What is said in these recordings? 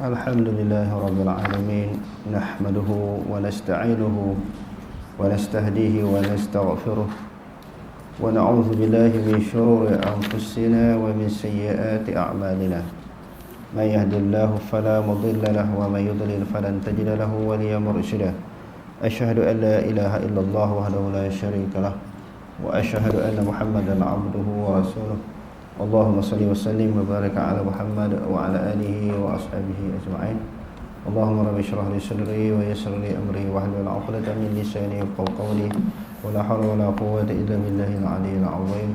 الحمد لله رب العالمين نحمده ونستعينه ونستهديه ونستغفره ونعوذ بالله من شرور أنفسنا ومن سيئات أعمالنا من يهد الله فلا مضل له ومن يضلل فلن تجد له وليا مرشدا أشهد أن لا إله إلا الله وحده لا شريك له وأشهد أن محمدا عبده ورسوله اللهم صل وسلم وبارك على محمد وعلى آله وأصحابه أجمعين اللهم رب اشرح لي صدري ويسر لي أمري واحلل عقدة من لساني يفقهوا قولي ولا حول ولا قوة إلا بالله العلي العظيم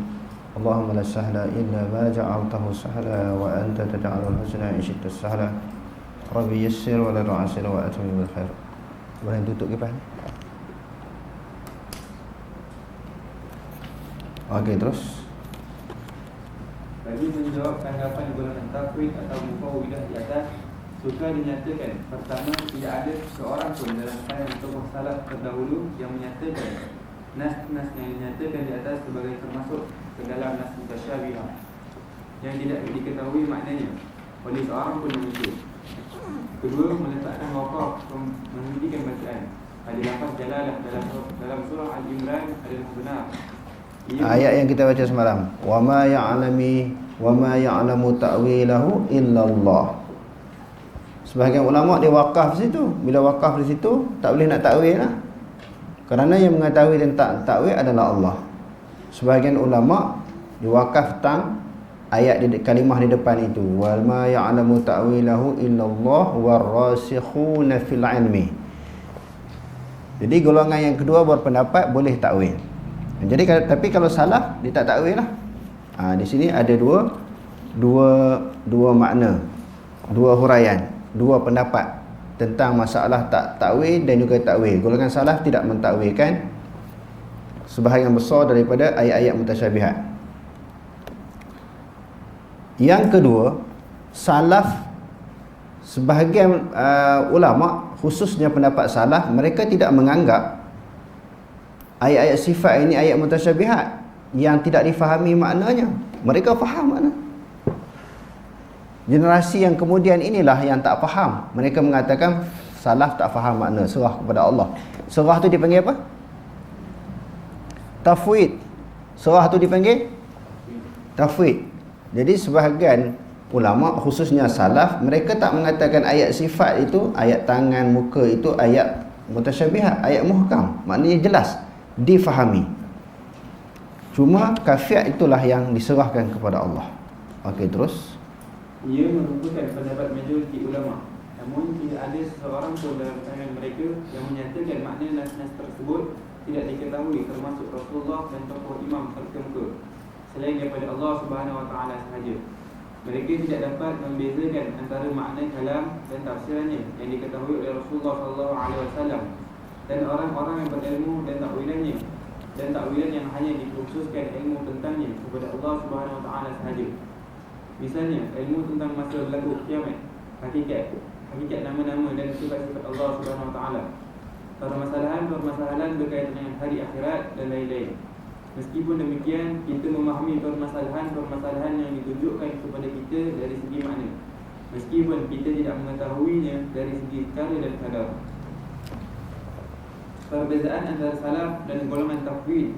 اللهم لا سهل إلا ما جعلته سهلا وأنت تجعل الحزن إن شئت سهلا ربي يسر ولا تعسر وأتمم بالخير. Boleh tutup kipas ni? Okey, terus. Bagi menjawab tanggapan golongan takwid atau mufawwidah di atas, suka dinyatakan pertama, tidak ada seorang pun dalam kalangan tokoh salaf terdahulu yang menyatakan nas-nas yang dinyatakan di atas sebagai termasuk ke dalam nas mutasyabihat yang tidak diketahui maknanya oleh seorang pun manusia. Kedua, meletakkan waqaf menghentikan bacaan pada lafaz jalalah dalam surah Al-Imran adalah benar. Ayat yang kita baca semalam, wa ma ya'lamu ta'wilahu illallah. Sebahagian ulama dia wakaf situ. Bila wakaf di situ tak boleh nak takwil lah. Kerana yang mengetahui tentang takwil adalah Allah. Sebahagian ulama dia wakaf tentang ayat di kalimah di depan itu, wal ma ya'lamu ta'wilahu illallah warasikhuna fil ilmi. Jadi golongan yang kedua berpendapat boleh takwil. Jadi tapi kalau salaf dia tak takwil lah. Di sini ada dua makna, dua huraian, dua pendapat tentang masalah takwil dan juga takwil. Golongan salaf tidak mentakwilkan sebahagian besar daripada ayat-ayat mutasyabihat. Yang kedua, salaf sebahagian ulama, khususnya pendapat salaf, mereka tidak menganggap ayat-ayat sifat ini ayat mutasyabihat yang tidak difahami maknanya. Mereka faham makna. Generasi yang kemudian inilah yang tak faham. Mereka mengatakan salaf tak faham makna serah kepada Allah. Serah tu dipanggil apa? Tafwid. Serah tu dipanggil tafwid. Jadi sebahagian ulama, khususnya salaf, mereka tak mengatakan ayat sifat itu, ayat tangan, muka itu ayat mutasyabihat, ayat muhkam. Maknanya jelas, difahami. Cuma kafiat itulah yang diserahkan kepada Allah. Okey, terus. Ia merupakan pendapat majoriti ulama. Namun tidak ada seseorang pun dalam kalangan mereka yang menyatakan makna nas-nas tersebut tidak diketahui, termasuk Rasulullah dan tokoh imam terkemuka selain daripada Allah Subhanahu Wa Taala sahaja. Mereka tidak dapat membezakan antara makna kalam dan tafsirannya yang diketahui oleh Rasulullah sallallahu alaihi wasallam dan orang-orang yang berilmu dan takwilannya, dan takwilan yang hanya dikhususkan ilmu tentangnya kepada Allah Subhanahu Wa Taala sahaja. Misalnya ilmu tentang masa berlaku kiamat, hakikat nama-nama dan sifat-sifat Allah Subhanahu Wa Taala, permasalahan berkaitan dengan hari akhirat dan lain-lain. Meskipun demikian, kita memahami permasalahan yang ditunjukkan kepada kita dari segi makna, meskipun kita tidak mengetahuinya dari segi cara dan kadar. Perbezaan antara salaf dan golongan tafwid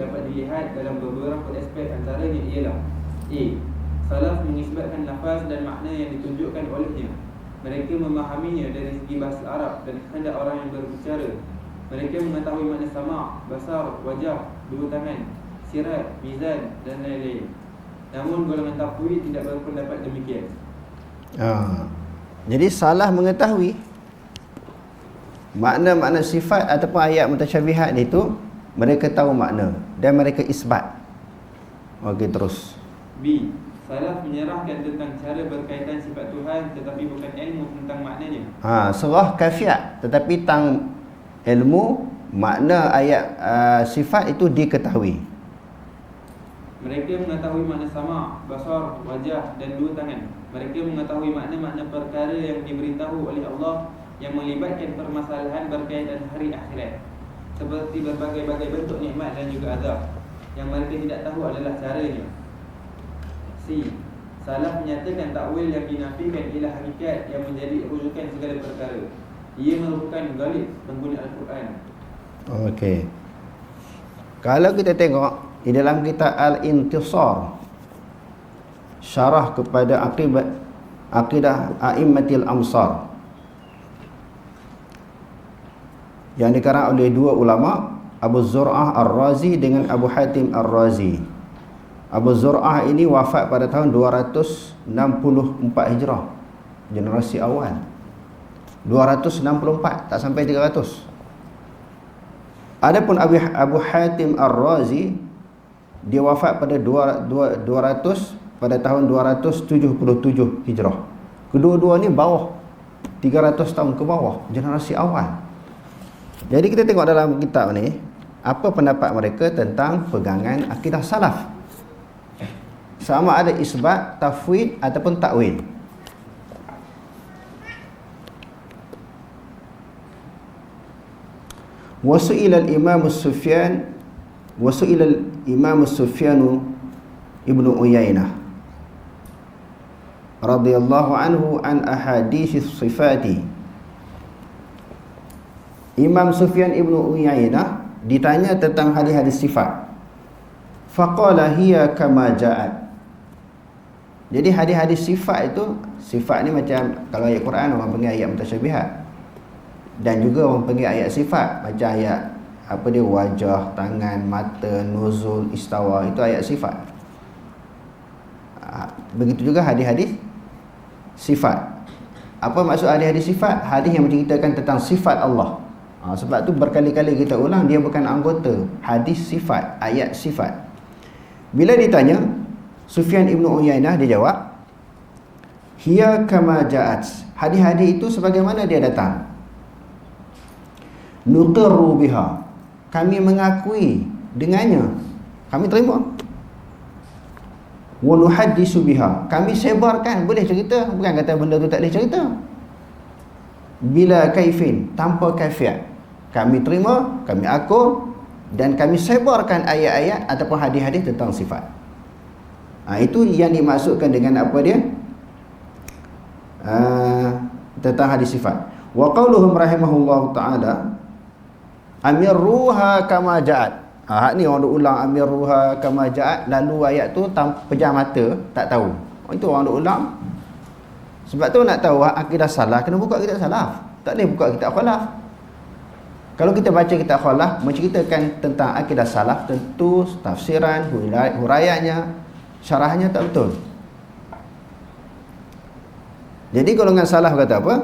dapat dilihat dalam beberapa aspek. Antaranya ialah A. Salaf mengisbatkan lafaz dan makna yang ditunjukkan olehnya. Mereka memahaminya dari segi bahasa Arab dan kehendak orang yang berbicara. Mereka mengetahui makna sama', basar, wajah, dua tangan, sirat, mizan dan lain-lain. Namun golongan tafwid tidak berpendapat demikian. Jadi salah mengetahui makna-makna sifat ataupun ayat mutasyabihat itu, mereka tahu makna dan mereka isbat. Okey, terus. B. Salaf menyerahkan tentang cara berkaitan sifat Tuhan tetapi bukan ilmu tentang maknanya. Serah kafiat, tetapi tentang ilmu makna ayat sifat itu diketahui. Mereka mengetahui makna sama', basar, wajah dan dua tangan. Mereka mengetahui makna-makna perkara yang diberitahu oleh Allah yang melibatkan permasalahan berkaitan hari akhirat, seperti berbagai-bagai bentuk nikmat dan juga azab. Yang mereka tidak tahu adalah caranya. C. Salaf menyatakan takwil yang dinafikan ialah hakikat yang menjadi rujukan segala perkara. Ia merupakan galib pengguna Al-Quran. Okey. Kalau kita tengok di dalam kitab Al-Intisar, syarah kepada akidah A'immatil Amsar, yang dikarang oleh dua ulama, Abu Zur'ah Ar-Razi dengan Abu Hatim Ar-Razi. Abu Zur'ah ini wafat pada tahun 264 Hijrah, generasi awal. 264, tak sampai 300. Adapun Abu Hatim Ar-Razi, dia wafat pada 200 pada tahun 277 Hijrah. Kedua-dua ni bawah 300 tahun ke bawah, generasi awal. Jadi kita tengok dalam kitab ni, apa pendapat mereka tentang pegangan akidah salaf, sama ada isbat, tafwid ataupun takwil. Wasu'ila al-Imam Sufyan ibnu Uyainah radhiyallahu anhu an ahadits sifati. Imam Sufyan ibnu Uyainah ditanya tentang hadis-hadis sifat. Faqala hiya kama ja'at. Jadi hadis-hadis sifat itu, sifat ni macam kalau ayat Quran orang panggil ayat mutasyabihat, dan juga orang panggil ayat sifat, macam ayat apa dia, wajah, tangan, mata, nuzul, istawa, itu ayat sifat. Begitu juga hadis-hadis sifat. Apa maksud hadis-hadis sifat? Hadis yang menceritakan tentang sifat Allah. Sebab tu berkali-kali kita ulang, dia bukan anggota hadis sifat, ayat sifat. Bila ditanya, Sufyan ibnu Uyainah dia jawab, hiya kama ja'at. Hadis-hadis itu sebagaimana dia datang. Nuqirru biha, kami mengakui dengannya, kami terima. Wa nuhaddisu biha, kami sebarkan, boleh cerita, bukan kata benda tu tak boleh cerita. Bila kaifin, tanpa kaifiat, kami terima, kami akur, dan kami sebarkan ayat-ayat ataupun hadis-hadis tentang sifat. Itu yang dimaksudkan dengan apa dia, tentang hadis sifat. Wa qauluhum rahimahullahu ta'ala, amirruha kama ja'at. Ni orang duk ulang amirruha kama ja'at, lalu ayat tu pejam mata, tak tahu. Itu orang duk ulang. Sebab tu nak tahu akidah salaf, kena buka kitab salaf. Tak boleh buka kitab khalaf. Kalau kita baca kitab khalaf menceritakan tentang akidah salaf, tentu tafsiran, huraiannya, syarahnya tak betul. Jadi golongan salaf kata apa?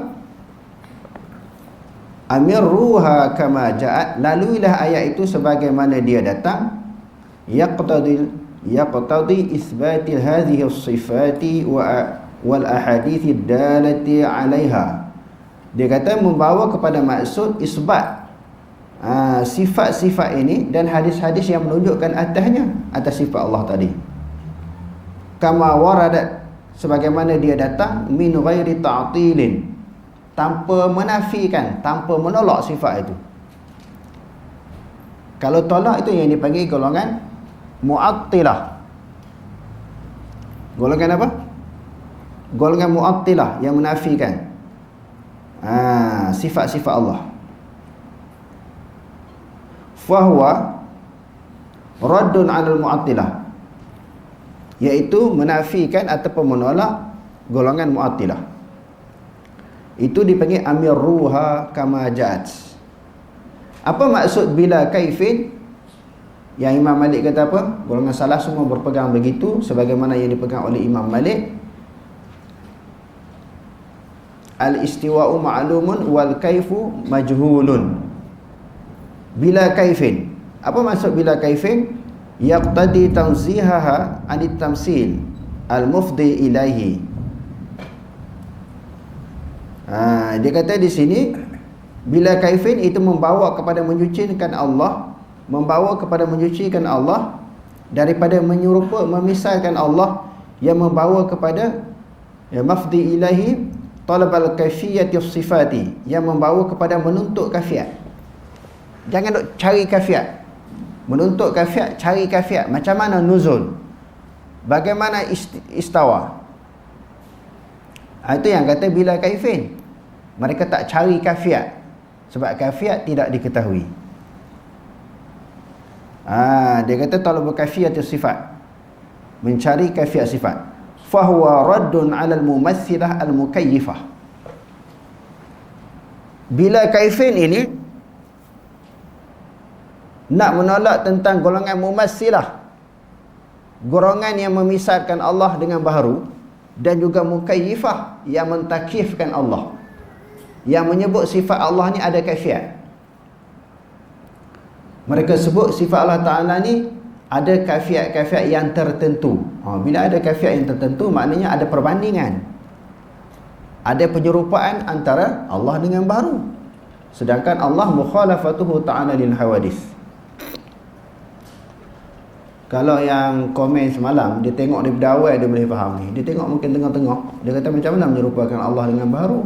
Amirruha kama ja'at, laluilah ayat itu sebagaimana dia datang. Yaqtadi isbatil hadhihi as-sifati wal ahadithi dalati 'alaiha. Dia kata membawa kepada maksud isbat sifat-sifat ini dan hadis-hadis yang menunjukkan atas sifat Allah tadi. Kama waradat, sebagaimana dia datang, min ghairi ta'tilin, tanpa menafikan, tanpa menolak sifat itu. Kalau tolak itu yang dipanggil golongan Mu'attilah. Golongan apa? Golongan Mu'attilah yang menafikan sifat-sifat Allah. Fahuwa raddun 'alal Mu'attilah, iaitu menafikan ataupun menolak golongan Mu'attilah. Itu dipanggil amirruha kama ja'at. Apa maksud bila kaifin? Yang Imam Malik kata apa? Golongan salaf semua berpegang begitu, sebagaimana yang dipegang oleh Imam Malik. Al-istiwa'u ma'lumun wal kaifu majhulun. Bila kaifin, apa maksud bila kaifin? Yaqtadi tanzihaha anit tamsil al-mufdi ilaihi. Dia kata di sini, bila kaifin itu membawa kepada menyucikan Allah, membawa kepada menyucikan Allah daripada menyerupa, memisalkan Allah, yang membawa kepada mafdi ilahi talabal kaifiyati sifati, yang membawa kepada menuntut kafiat. Jangan duk cari kafiat, menuntut kafiat, cari kafiat. Macam mana nuzul, bagaimana istawa, Itu yang kata bila kaifin. Mereka tak cari kafiat, sebab kafiat tidak diketahui. Dia kata talab kafiat sifat, mencari kafiat sifat. Fahuwa raddun 'ala al-mumassilah al-mukayyifah. Bila kaifin ini nak menolak tentang golongan mumassilah, golongan yang memisahkan Allah dengan baharu, dan juga mukayyifah yang mentakifkan Allah, yang menyebut sifat Allah ni ada kafiat. Mereka sebut sifat Allah Ta'ala ni ada kafiat-kafiat yang tertentu. Bila ada kafiat yang tertentu, maknanya ada perbandingan, ada penyerupaan antara Allah dengan baharu. Sedangkan Allah mukhalafatuhu ta'ala lil hawadis. Kalau yang komen semalam, dia tengok daripada awal dia boleh faham ni. Dia tengok mungkin tengah-tengah, dia kata macam mana menyerupakan Allah dengan baharu.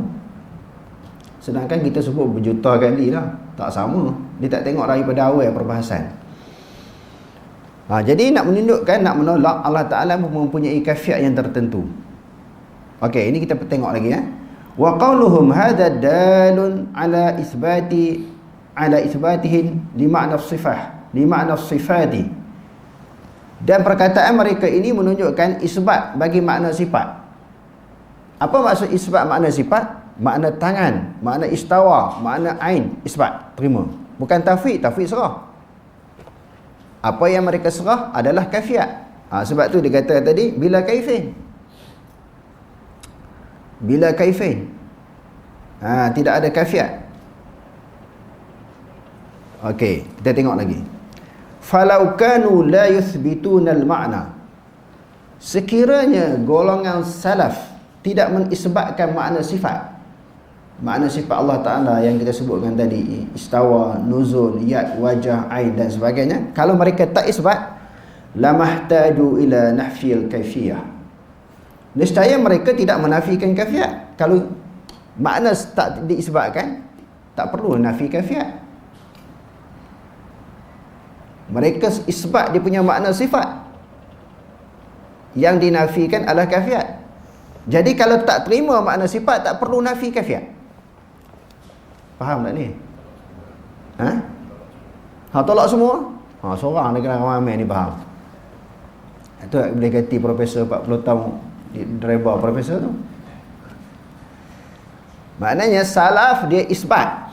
Sedangkan kita sebut berjuta kali lah, tak sama. Dia tak tengok daripada awal perbahasan. Jadi nak menunjukkan, nak menolak Allah Ta'ala mempunyai kafiat yang tertentu. Okey, ini kita tengok lagi ya. Wa qauluhum hadha dalun ala isbatihin li ma'na sifah, li ma'na sifati. Dan perkataan mereka ini menunjukkan isbat bagi makna sifat. Apa maksud isbat makna sifat? Makna tangan, makna istawa, makna ain, isbat, terima. Bukan tafwid, tafwid serah. Apa yang mereka serah adalah kafiat. Sebab tu dia kata tadi bila kaifin. Bila kaifin. Tidak ada kafiat. Okey, kita tengok lagi. Falau kanu la yuthbituna al-ma'na. Sekiranya golongan salaf tidak menisbatkan makna sifat, makna sifat Allah Ta'ala yang kita sebutkan tadi, istawa, nuzul, yad, wajah, ain dan sebagainya, kalau mereka tak isbat, lamahtaju ila nafyil kaifiyah. Nescaya mereka tidak menafikan kafiat. Kalau makna tak diisbatkan, tak perlu nafi kafiat. Mereka isbat dia punya makna sifat, yang dinafikan adalah kafiat. Jadi kalau tak terima makna sifat, tak perlu nafi kafiat. Faham tak ni? Tolak semua? Seorang dia kena ramai ni faham. Itu boleh ganti profesor 40 tahun driver profesor tu. Maknanya salaf dia isbat.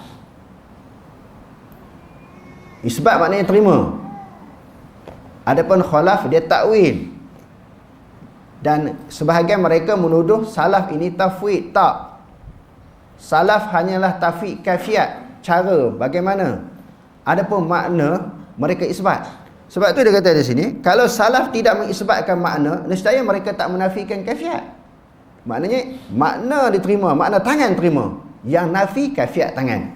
Isbat maknanya terima. Adapun khalaf dia takwil. Dan sebahagian mereka menuduh salaf ini tafwid. Tak. Salaf hanyalah tafwid kafiat, cara bagaimana. Adapun makna mereka isbat. Sebab tu dia kata di sini, kalau salaf tidak mengisbatkan makna, nescaya mereka tak menafikan kafiat. Maknanya makna diterima, makna tangan terima. Yang nafi kafiat tangan.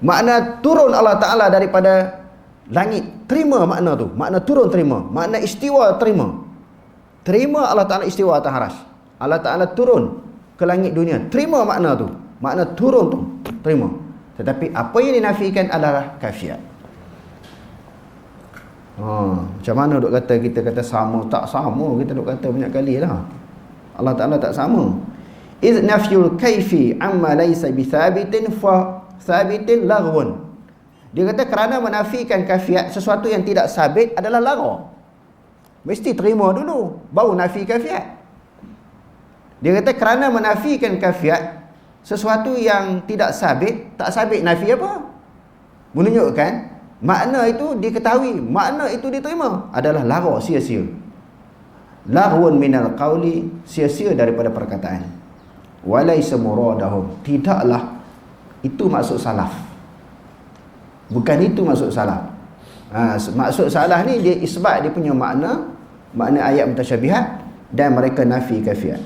Makna turun Allah Ta'ala daripada langit, terima makna tu. Makna turun terima. Makna istiwa terima. Terima Allah Ta'ala istiwa atas arasy. Allah Ta'ala turun ke langit dunia, terima makna tu. Makna turun tu, terima. Tetapi apa yang dinafikan adalah kafiat. Macam mana duk kata, kita kata sama? Tak sama, kita duk kata banyak kali lah. Allah Ta'ala tak sama. Iz nafyul kaifi amma laysa bithabitin fa thabitin laghun. Dia kata kerana menafikan kafiat sesuatu yang tidak sabit adalah lagha. Mesti terima dulu baru nafi kafiat. Dia kata kerana menafikan kafiat sesuatu yang tidak sabit, tak sabit nafi apa? Menunjukkan makna itu diketahui, makna itu diterima, adalah lagha, sia-sia. Laghun minal qawli, sia-sia daripada perkataan. Walaysa muradahum, tidaklah itu maksud salaf. Bukan itu maksud salaf. Maksud salaf ni dia isbat dia punya makna ayat mutasyabihat, dan mereka nafi kafiat.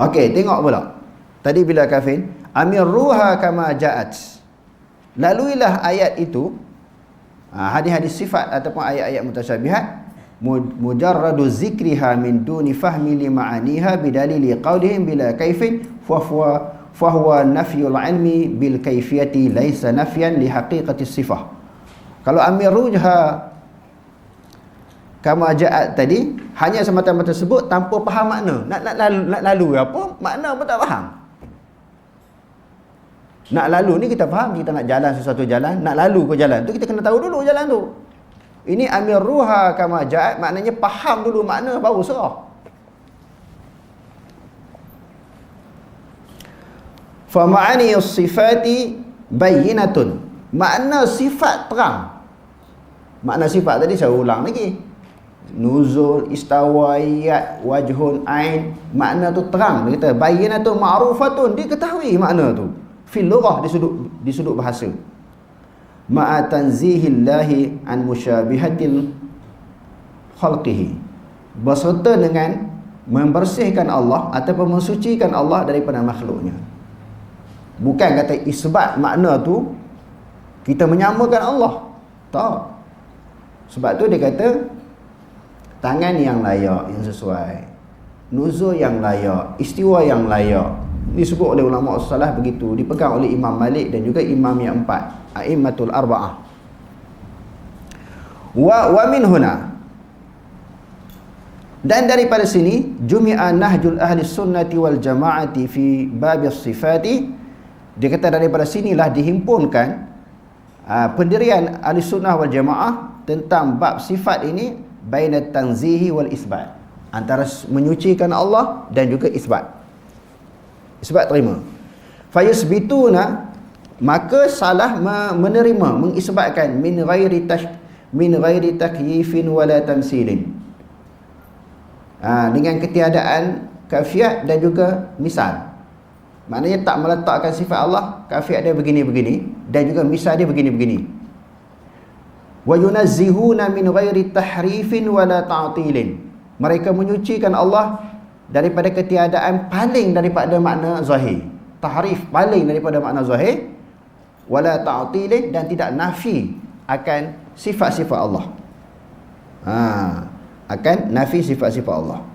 Okey, tengok pula. Tadi bila kafin, amirruha kama ja'at. Laluilah ayat itu, hadis-hadis sifat ataupun ayat-ayat mutasyabihat, mujarradu zikriha min duni fahmi li ma'aniha bidalili qawlihim bila kaifin fahuwa nafyul ilmi bil kaifiyati laisa nafyan li haqiqati sifah. Kalau amirruha kama ja'at tadi hanya semata-mata sebut tanpa faham makna. Nak lalu apa? Makna pun tak faham. Nak lalu ni kita faham, kita nak jalan sesuatu jalan, nak lalu ke jalan tu kita kena tahu dulu jalan tu. Ini amir ruha kama ja'at, maknanya faham dulu makna baru serah. Fa ma'ani as-sifati bayyinatun. Makna sifat terang. Makna sifat tadi saya ulang lagi. Nuzul, istawa, yad, wajhun, ain, makna tu terang. Dia kata bayyinatun ma'rufatun, diketahui makna tu. Fil lughah, di sudut bahasa. Ma'a tanzihillahi an musyabihatil khalqihi. Berserta dengan membersihkan Allah ataupun mensucikan Allah daripada makhluknya. Bukan kata isbat makna tu kita menyamakan Allah. Tak. Sebab tu dia kata tangan yang layak, yang sesuai, nuzul yang layak, istiwa yang layak. Disebut oleh ulama salaf begitu, dipegang oleh Imam Malik dan juga imam yang empat, a'immatul arba'ah. Wa min huna, dan daripada sini jumi'a nahjul ahli sunnati wal jama'ati fi bab as-sifati. Dia kata daripada sinilah dihimpunkan pendirian ahli sunnah wal jamaah tentang bab sifat ini, baina tanzihi wal isbat, antara menyucikan Allah dan juga isbat. Isbat terima. Fayusbituna, maka salah menerima, mengisbatkan min ghairi takyifin wala tamsilin. Dengan ketiadaan kafiat dan juga misal. Maknanya tak meletakkan sifat Allah, kafiat dia begini-begini dan juga misal dia begini-begini. Wa yunazzihuna min ghairi tahrifin wala ta'tilin. Mereka menyucikan Allah daripada ketiadaan paling daripada makna zahir. Tahrif paling daripada makna zahir, wala ta'tilin, dan tidak nafi akan sifat-sifat Allah. Akan nafi sifat-sifat Allah.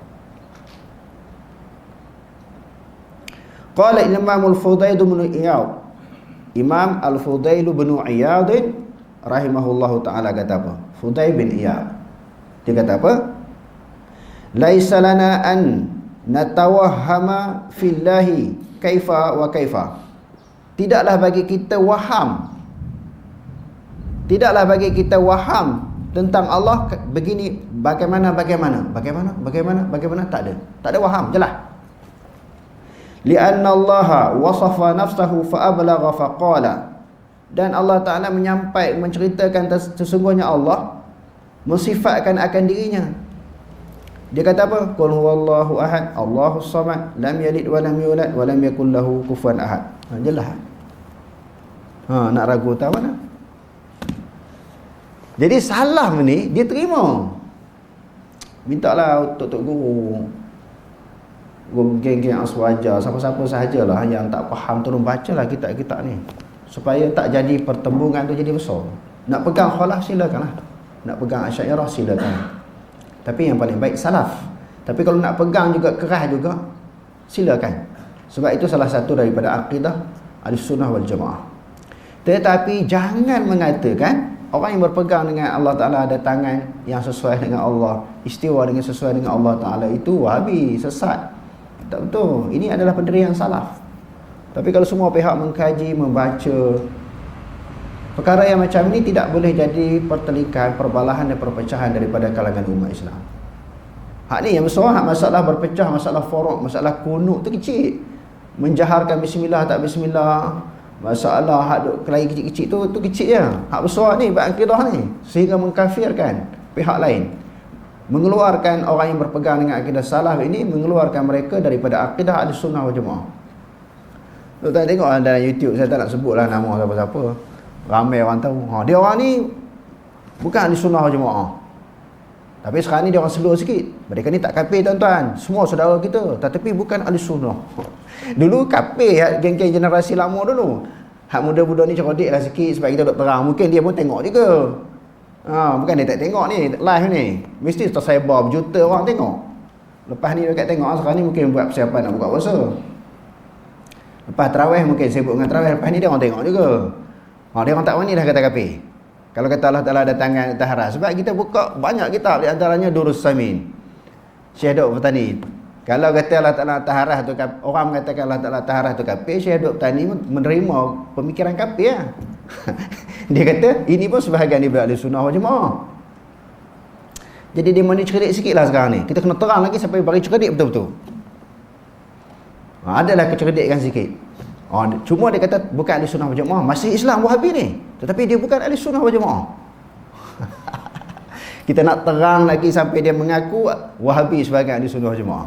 Qala Imam al-Fudail bin Iyad. Imam al-Fudail bin Iyad rahimahullahu ta'ala kata apa? Fudail bin Iyad. Dia kata apa? Laisa lana an natawahhama fillahi kaifa wa kaifa. Tidaklah bagi kita waham tentang Allah begini, bagaimana, tak ada waham, jelas. Lianna Allah wasafa nafsahu fa ablagha fa qala. Dan Allah Ta'ala menceritakan sesungguhnya Allah mensifatkan akan dirinya. Dia kata apa? Qul huwallahu ahad, Allahus samad, lam yalid wa lam yulad wa lam yakul lahu kufuwan ahad. Jelas. Nak ragu tahu mana? Jadi salah ni dia terima. Mintalah tok guru, geng-geng aswaja, siapa-siapa sahajalah yang tak faham, tolong bacalah kitab-kitab ni supaya tak jadi pertembungan tu jadi besar. Nak pegang khalaf silakanlah, nak pegang Asy'ariyah silakan, tapi yang paling baik salaf. Tapi kalau nak pegang juga keras juga, silakan. Sebab itu salah satu daripada akidah Ahlussunnah wal Jamaah. Tetapi jangan mengatakan orang yang berpegang dengan Allah Ta'ala ada tangan yang sesuai dengan Allah, istiwa dengan sesuai dengan Allah Ta'ala, itu Wahabi, sesat. Tak betul. Ini adalah pendirian salaf. Tapi kalau semua pihak mengkaji, membaca, perkara yang macam ni tidak boleh jadi pertelikan, perbalahan dan perpecahan daripada kalangan umat Islam. Hak ni yang besar, hak masalah berpecah, masalah forok, masalah kunut tu kecil. Menjaharkan bismillah tak bismillah, masalah hak kelahi kecil-kecil tu kecil je. Hak besar ni berakidah ni sehingga mengkafirkan pihak lain, mengeluarkan orang yang berpegang dengan akidah salaf ini, mengeluarkan mereka daripada akidah Ahlussunnah wal Jamaah. Tu tak tengok dalam YouTube, saya tak nak sebutlah nama siapa-siapa, ramai orang tahu. Dia orang ni bukan Ahlussunnah wal Jamaah, tapi sekarang ni dia orang slow sikit. Mereka ni tak kafir tuan-tuan, semua saudara kita, tetapi bukan Ahlussunnah. Dulu kafir geng-geng generasi lama dulu. Hak muda-muda ni cerdik lah sikit sebab kita duk terang, mungkin dia pun tengok juga. Bukan dia tak tengok ni live ni, mesti tersebar berjuta orang tengok. Lepas ni dekat tengok, sekarang ni mungkin buat persiapan nak buka puasa. Lepas tarawih mungkin sibuk dengan tarawih, lepas ni dia orang tengok juga. Dia orang tak wani dah kata kafir. Kalau kata Allah Ta'ala ada tangan atas haras. Sebab kita buka banyak kitab, di antaranya Durus Samin, Syekh Duk Petani. Kalau kata Allah Ta'ala atas haras tu, orang mengatakan Allah Ta'ala atas haras tu kafir, Syekh Duk Petani menerima pemikiran kafir lah. Dia kata ini pun sebahagian daripada ahli sunnah wal jamaah. Jadi dia mani cerdik sikit lah sekarang ni. Kita kena terang lagi sampai bagi cerdik betul-betul. Adalah kecerdikan sikit. Cuma dia kata bukan ahli sunnah wal jamaah, masih Islam Wahabi ni, tetapi dia bukan ahli sunnah wal jamaah. Kita nak terang lagi sampai dia mengaku Wahabi sebagai ahli sunnah wal jamaah.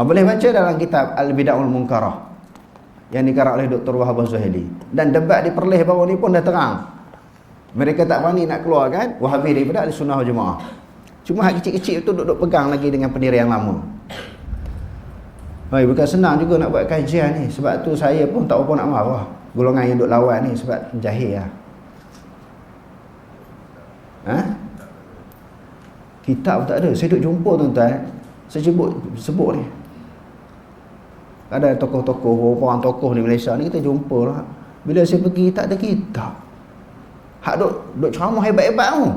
Boleh baca dalam kitab Al-Bid'ahul Munkarah yang dikarang oleh Dr. Wahab Zuhaili. Dan debat di Perlis baru ni pun dah terang. Mereka tak berani nak keluarkan Wahabi daripada ahli sunnah wal jamaah. Cuma hak kecil-kecil tu duduk pegang lagi dengan pendirian lama. Bukan senang juga nak buat kajian ni. Sebab tu saya pun tak apa nak marah golongan yang duk lawan ni, sebab jahil lah. Kitab tak ada. Saya duk jumpa tuan-tuan, saya sebut ni, ada tokoh-tokoh, orang tokoh di Malaysia ni kita jumpa lah. Bila saya pergi tak ada kitab. Hak duk ceramah hebat-hebat tu.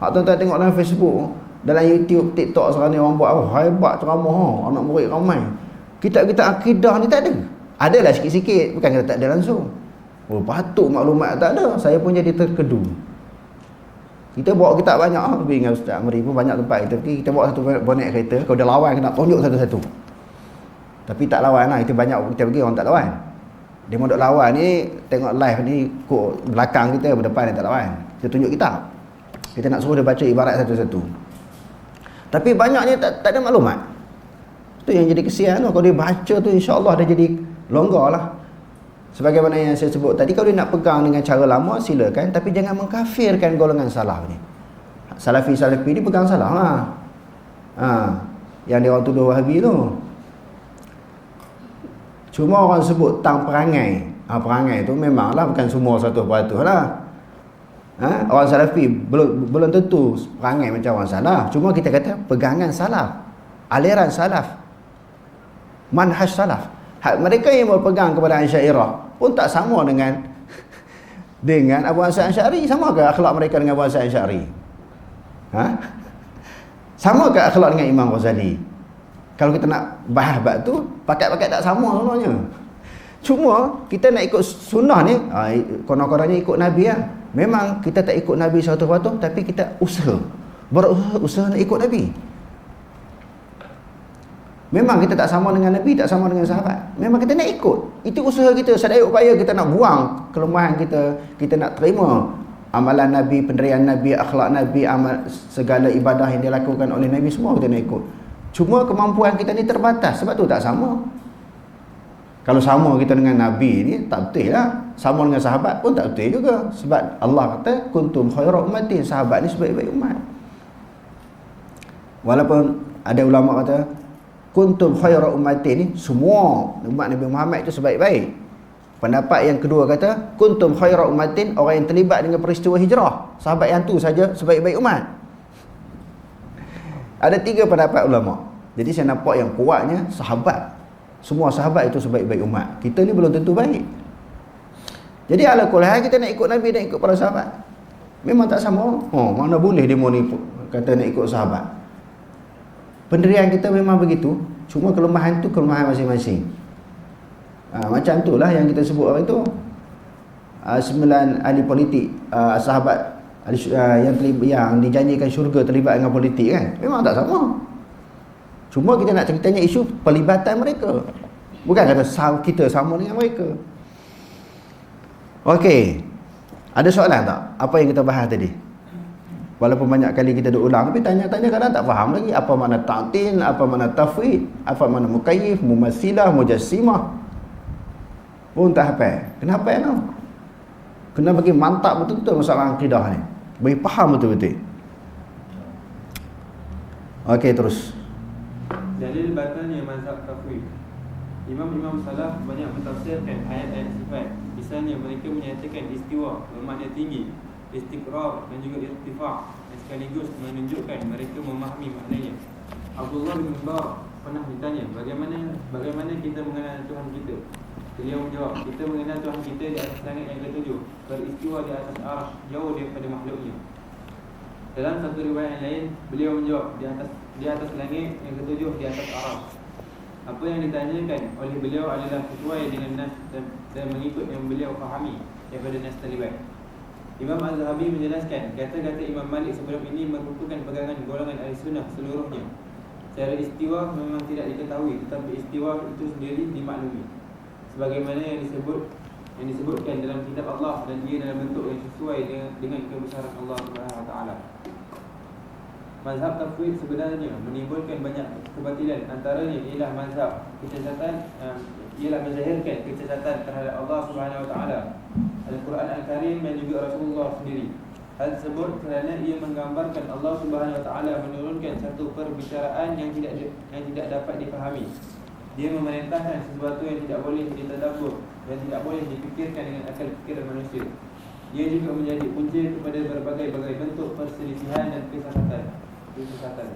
Hak tuan-tuan tengok dalam Facebook, dalam YouTube, TikTok sekarang ni orang buat hebat ceramah, anak murid ramai. Kitab-kitab akidah ni tak ada. Adalah sikit-sikit, bukan kata tak ada langsung. Patut maklumat tak ada. Saya pun jadi terkedu. Kita bawa kitab banyak, lebih dengan Ustaz Amri pun banyak tempat kita pergi. Kita bawa satu bonek kereta, kalau dia lawan kena tunjuk satu-satu. Tapi tak lawan lah, itu banyak kita pergi orang tak lawan. Dia mau duk lawan ni, tengok live ni kok belakang kita, berdepan dia tak lawan. Kita tunjuk kitab. Kita nak suruh dia baca ibarat satu-satu. Tapi banyaknya tak ada maklumat. Itu yang jadi kesian tu. Kalau dia baca tu, insya-Allah dia jadi longgar lah. Sebagaimana yang saya sebut tadi, kalau dia nak pegang dengan cara lama, silakan. Tapi jangan mengkafirkan golongan salaf ni. Salafi-salafi ni pegang salah lah. Yang dia orang tuduh Wahabi tu. Cuma orang sebut tang perangai. Perangai tu memanglah bukan semua 100% lah. Orang salafi belum tentu perangai macam orang salaf. Cuma kita kata pegangan salaf, aliran salaf, manhaj salaf. Mereka yang berpegang kepada Asy'ariyah pun tak sama dengan Abu Hasan Asy'ari. Sama ke akhlak mereka dengan Abu Hasan Asy'ari? Sama ke akhlak dengan Imam Ghazali? Kalau kita nak bahas bab tu, pakat-pakat tak sama sebenarnya. Cuma kita nak ikut sunnah ni, konon-kononnya ikut Nabi lah. Memang kita tak ikut Nabi 100%, tapi kita berusaha nak ikut Nabi. Memang kita tak sama dengan Nabi, tak sama dengan sahabat. Memang kita nak ikut. Itu usaha kita, sedaya upaya kita nak buang kelemahan kita. Kita nak terima amalan Nabi, pendirian Nabi, akhlak Nabi, amal segala ibadah yang dilakukan oleh Nabi, semua kita nak ikut. Cuma kemampuan kita ni terbatas, sebab tu tak sama. Kalau sama kita dengan Nabi ni tak betul lah. Sama dengan sahabat pun tak betul juga. Sebab Allah kata kuntum khairu ummatin, sahabat ni sebaik-baik umat. Walaupun ada ulama kata kuntum khairu ummatin ni semua umat Nabi Muhammad itu sebaik-baik. Pendapat yang kedua kata kuntum khairu ummatin, orang yang terlibat dengan peristiwa hijrah, sahabat yang tu saja sebaik-baik umat. Ada 3 pendapat ulama. Jadi saya nampak yang kuatnya sahabat. Semua sahabat itu sebaik-baik umat. Kita ni belum tentu baik. Jadi ala kulli hal kita nak ikut Nabi dan ikut para sahabat. Memang tak sama. Mana boleh demo ni kata nak ikut sahabat. Pendirian kita memang begitu. Cuma kelemahan tu kelemahan masing-masing. Macam itulah yang kita sebut hari tu. 9 ahli politik, sahabat yang dijanjikan syurga terlibat dengan politik kan. Memang tak sama. Cuma kita nak ceritanya isu pelibatan mereka. Bukan kata kita sama dengan mereka. Okey. Ada soalan tak? Apa yang kita bahas tadi? Walaupun banyak kali kita dah ulang, tapi tanya-tanya kadang tak faham lagi. Apa makna ta'til, apa makna tafwid, apa makna mukayyif, mumassilah, mujassimah. Pun tak hafal. Kenapa no? Kena bagi mantap betul-betul masalah akidah ni. Bagi faham betul-betul. Okey, terus. Dalil batalnya mazhab tafwid. Imam-imam salaf banyak mentafsirkan ayat-ayat sifat. Misalnya mereka menyatakan istiwa bermakna tinggi, istiqrar dan juga irtifa', dan sekaligus menunjukkan mereka memahami maknanya. Abdullah bin Mubarak pernah ditanya, bagaimana kita mengenal Tuhan kita? Beliau menjawab, kita mengenal Tuhan kita di atas langit yang ketujuh, beristiwa di atas arasy, jauh daripada makhluknya. Dalam satu riwayat yang lain, beliau menjawab, di atas langit yang ketujuh, di atas arasy. Apa yang ditanyakan oleh beliau adalah sesuai dengan nas dan mengikut yang beliau fahami daripada nas terlibat. Imam Az-Zahabi menjelaskan, kata-kata Imam Malik sebelum ini merupakan pegangan golongan Ahlussunnah seluruhnya. Secara istiwa memang tidak diketahui, tetapi istiwa itu sendiri dimaklumi, sebagaimana yang disebutkan dalam kitab Allah, dan ia dalam bentuk yang sesuai dengan kebesaran Allah Subhanahu Wa Taala. Mazhab tafwid sebenarnya menimbulkan banyak kebatilan, antaranya ialah mazhab kecacatan, ialah menzahirkan kecacatan terhadap Allah Subhanahu Wa Taala, Al-Quran Al-Karim dan juga Rasulullah sendiri. Hal tersebut kerana ia menggambarkan Allah Subhanahu Wa Taala menurunkan satu perbicaraan yang tidak dapat dipahami. Dia memerintahkan sesuatu yang tidak boleh ditadabbur dan tidak boleh dipikirkan dengan akal fikiran manusia. Ia juga menjadi punca kepada berbagai-bagai bentuk perselisihan dan kesesatan.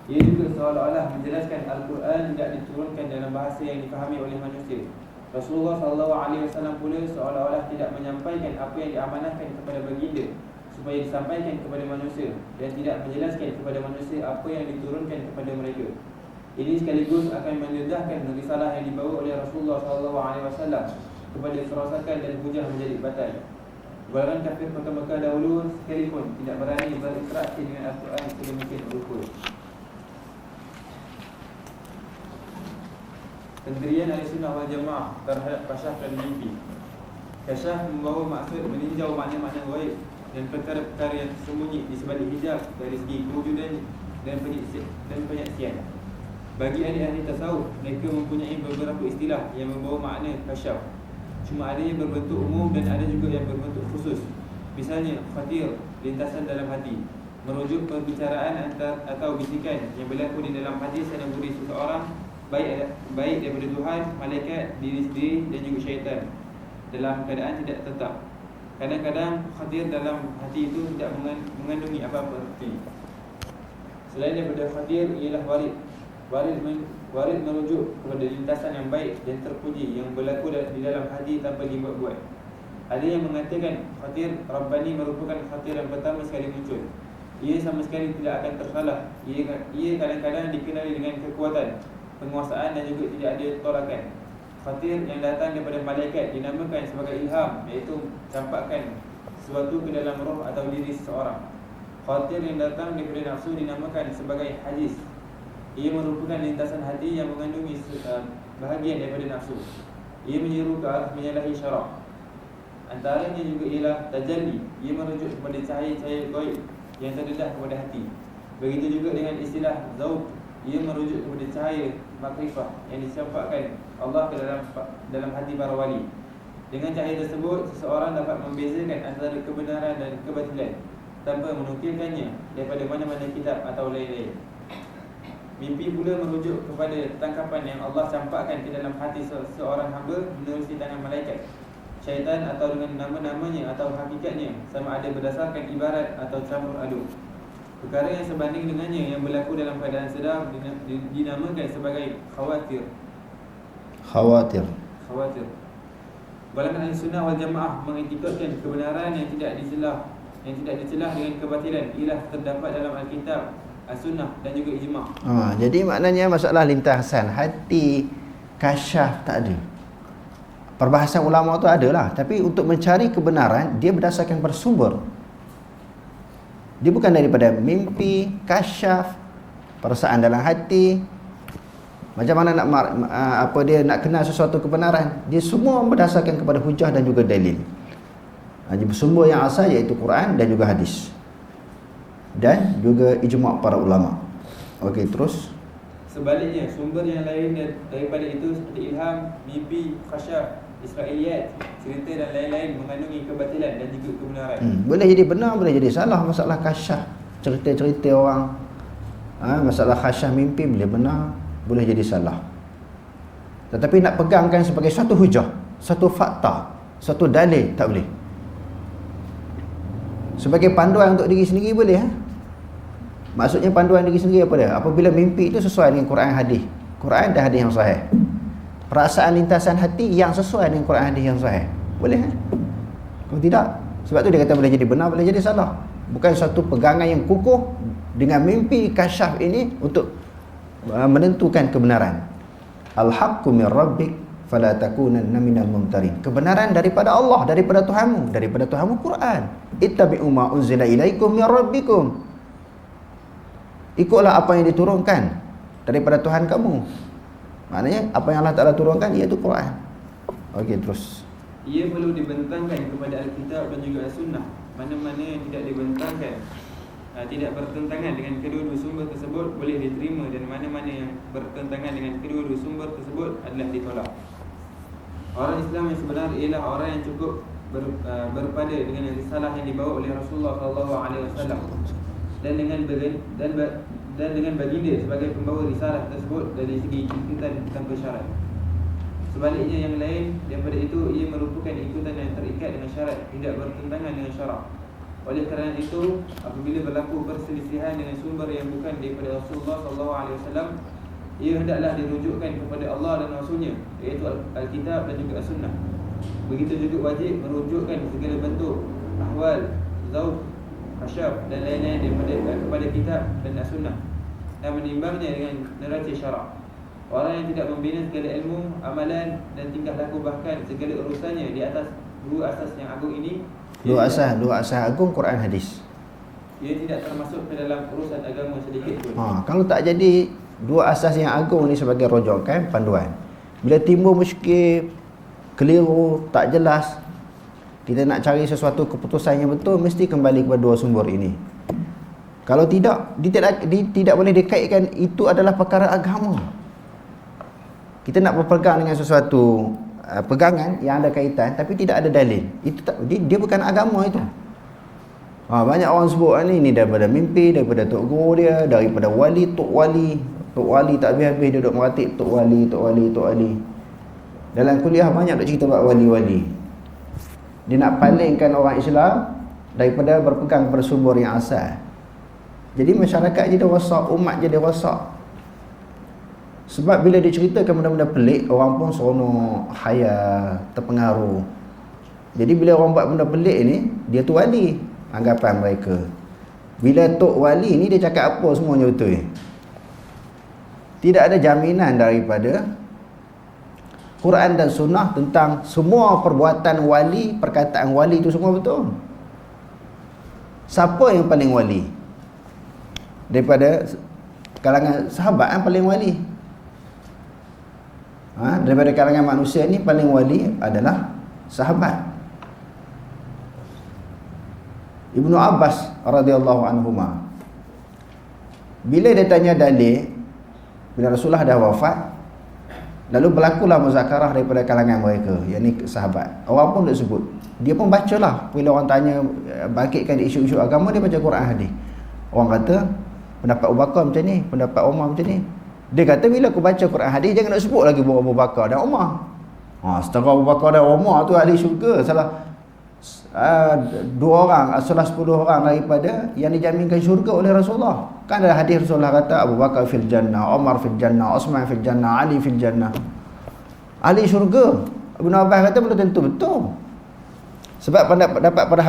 Ia juga seolah-olah menjelaskan Al-Quran tidak diturunkan dalam bahasa yang dipahami oleh manusia. Rasulullah SAW pula seolah-olah tidak menyampaikan apa yang diamanahkan kepada baginda supaya disampaikan kepada manusia, dan tidak menjelaskan kepada manusia apa yang diturunkan kepada mereka. Ini sekaligus akan mendedahkan risalah yang dibawa oleh Rasulullah SAW kepada kerosakan dan hujah menjadi batal. Golongan kafir Mekah dahulu sekalipun tidak berani berinteraksi dengan Al-Quran sedemikian rupa. Pendirian Ahlussunnah wal Jamaah terhadap kasyaf dan mimpi. Kasyaf membawa maksud meninjau makna-makna gaib dan perkara-perkara yang tersembunyi di sebalik hijab dari segi kewujudan dan penyaksian. Bagi ahli-ahli tasawuf, mereka mempunyai beberapa istilah yang membawa makna kasyaf. Cuma ada yang berbentuk umum dan ada juga yang berbentuk khusus. Misalnya, khatir, lintasan dalam hati, merujuk perbicaraan atau bisikan yang berlaku di dalam hati dan budi seseorang, baik daripada Tuhan, malaikat, diri sendiri dan juga syaitan, dalam keadaan tidak tetap. Kadang-kadang khatir dalam hati itu tidak mengandungi apa-apa arti. Selain daripada khatir ialah warid. Warid merujuk kepada lintasan yang baik dan terpuji yang berlaku di dalam hati tanpa dibuat-buat. Ada yang mengatakan khatir Rabbani merupakan khatir yang pertama sekali muncul. Ia sama sekali tidak akan tersalah. Ia kadang-kadang dikenali dengan kekuatan, penguasaan dan juga tidak ada tolakan. Khatir yang datang daripada malaikat dinamakan sebagai ilham, iaitu campakkan sesuatu ke dalam roh atau diri seseorang. Khatir yang datang daripada nafsu dinamakan sebagai hadis. Ia merupakan lintasan hati yang mengandungi bahagian daripada nafsu. Ia menyeru ke arah menyalahi syarak. Antaranya juga ialah tajalli. Ia merujuk kepada cahaya-cahaya gaib yang terdedah kepada hati. Begitu juga dengan istilah zauq. Ia merujuk kepada cahaya makrifah yang dicampakkan Allah ke dalam hati para wali. Dengan cahaya tersebut, seseorang dapat membezakan antara kebenaran dan kebatilan tanpa menukilkannya daripada mana-mana kitab atau lain-lain. Mimpi pula merujuk kepada tangkapan yang Allah campakkan ke dalam hati seorang hamba menerusi tangan malaikat, syaitan, atau dengan nama-namanya atau hakikatnya, sama ada berdasarkan ibarat atau campur aduk. Perkara yang sebanding dengannya yang berlaku dalam keadaan sedar dinamakan sebagai khawatir. Khawatir. Golongan Ahlussunnah wal Jamaah mengiktikadkan kebenaran yang tidak dicelah dengan kebatilan ialah terdapat dalam Alkitab, As-Sunnah dan juga ijma'. Jadi maknanya masalah lintasan hati, kasyaf tak ada. Perbahasan ulama tu adalah, tapi untuk mencari kebenaran dia berdasarkan bersumber. Dia bukan daripada mimpi, kasyaf, perasaan dalam hati. Macam mana dia nak kenal sesuatu kebenaran? Dia semua berdasarkan kepada hujah dan juga dalil. Jadi bersumber yang asal iaitu Quran dan juga hadis. Dan juga ijma' para ulama. Okey, terus sebaliknya, sumber yang lain daripada itu seperti ilham, mimpi, khasyaf, Israiliyat, cerita dan lain-lain mengandungi kebatilan dan juga kebenaran. Boleh jadi benar, boleh jadi salah. Masalah khasyaf, cerita-cerita orang, masalah khasyaf mimpi boleh benar, boleh jadi salah. Tetapi nak pegangkan sebagai satu hujah, satu fakta, satu dalil, tak boleh. Sebagai panduan untuk diri sendiri boleh. Maksudnya panduan diri sendiri apa dia? Apabila mimpi itu sesuai dengan Quran hadis. Quran dan hadis yang sahih. perasaan lintasan hati yang sesuai dengan Quran hadis yang sahih. Boleh kan? Kalau tidak, sebab tu dia kata boleh jadi benar, boleh jadi salah. Bukan satu pegangan yang kukuh dengan mimpi kasyaf ini untuk menentukan kebenaran. Al-haqqu min rabbik fala takunanna minal mumtarin. Kebenaran daripada Allah, daripada Tuhanmu Quran. Ittabi'u ma unzila ilaikum min rabbikum. Ikutlah apa yang diturunkan daripada Tuhan kamu. Maknanya apa yang Allah Ta'ala turunkan iaitu Quran. Okey, terus. Ia perlu dibentangkan kepada Alkitab dan juga As-Sunnah. Mana-mana yang tidak dibentangkan, tidak bertentangan dengan kedua-dua sumber tersebut boleh diterima, dan mana-mana yang bertentangan dengan kedua-dua sumber tersebut adalah ditolak. Orang Islam yang sebenar ialah orang yang cukup berpada dengan risalah yang dibawa oleh Rasulullah SAW dan dengan baginda sebagai pembawa risalah tersebut dari segi ikutan tanpa syarat. Sebaliknya yang lain daripada itu, ia merupakan ikutan yang terikat dengan syarat, tidak bertentangan dengan syarak. Oleh kerana itu, apabila berlaku perselisihan dengan sumber yang bukan daripada Rasulullah SAW, ia hendaklah dirujukkan kepada Allah dan Rasulnya, iaitu Alkitab dan juga As-Sunnah. Begitu juga wajib merujukkan segala bentuk ahwal, zauq, hasyaf dan lain-lain kepada kitab dan As-Sunnah, dan menimbangnya dengan neraca syarak. Orang yang tidak membina segala ilmu, amalan dan tingkah laku, bahkan segala urusannya di atas dua asas yang agung ini, dua asas agung, Quran hadis, ia tidak termasuk ke dalam urusan agama sedikit pun. Kalau tak jadi dua asas yang agung ni sebagai rujukan, panduan, bila timbul muskil, keliru, tak jelas, kita nak cari sesuatu keputusan yang betul, mesti kembali kepada dua sumber ini. Kalau tidak, tidak boleh dikaitkan itu adalah perkara agama. Kita nak berpegang dengan sesuatu pegangan yang ada kaitan tapi tidak ada dalil, itu tak, dia bukan agama itu. Banyak orang sebut ni daripada mimpi, daripada tok guru dia, daripada wali, tok wali tak habis-habis dia duduk meratip tok wali. Dalam kuliah banyak duk cerita about wali-wali. Dia nak palingkan orang Islam daripada berpegang pada sumber yang asal. Jadi masyarakat jadi rosak, umat jadi rosak. Sebab bila diceritakan benda-benda pelik, orang pun seronok, khayal, terpengaruh. Jadi bila orang buat benda pelik ni, dia tu wali, anggapan mereka. Bila tok wali ni dia cakap apa semuanya betul. Tidak ada jaminan daripada Quran dan Sunnah tentang semua perbuatan wali, perkataan wali itu semua betul. Siapa yang paling wali? Daripada kalangan sahabat yang paling wali. Daripada kalangan manusia ni paling wali adalah sahabat. Ibnu Abbas radhiyallahu anhuma, bila dia tanya dalil, bila Rasulullah dah wafat, lalu berlakulah muzakarah daripada kalangan mereka, yakni sahabat. Orang pun tak sebut, dia pun bacalah. Bila orang tanya, bangkitkan isu-isu agama, dia baca Quran hadis. Orang kata pendapat Abu Bakar macam ni, pendapat Umar macam ni. Dia kata bila aku baca Quran hadis, jangan nak sebut lagi Abu Bakar dan Umar. Setengah Abu Bakar dan Umar tu ahli syurga, salah dua orang, salah 10 orang daripada yang dijaminkan syurga oleh Rasulullah. Kan ada hadis Rasulullah kata Abu Bakar fil jannah, Umar fil jannah, Uthman fil jannah, Ali fil jannah, ahli syurga. Ibn Abbas kata belum tentu betul. Sebab pendapat para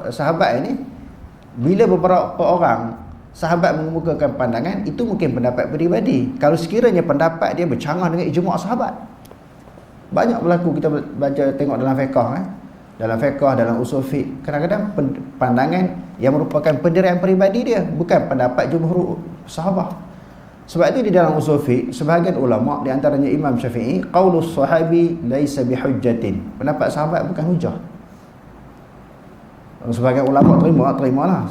sahabat ini, bila beberapa orang sahabat mengemukakan pandangan, itu mungkin pendapat peribadi. Kalau sekiranya pendapat dia bercanggah dengan ijma' sahabat, banyak berlaku kita baca, tengok dalam fiqh dalam fiqh, dalam usul fiqh, kadang-kadang pandangan yang merupakan pendirian peribadi dia, bukan pendapat jumhur sahabat. Sebab itu di dalam usul fiqh, sebahagian ulama, di antaranya Imam Syafi'i, qaulus sahabi laisa bihujjatin, pendapat sahabat bukan hujah. Sebahagian ulama terimalah.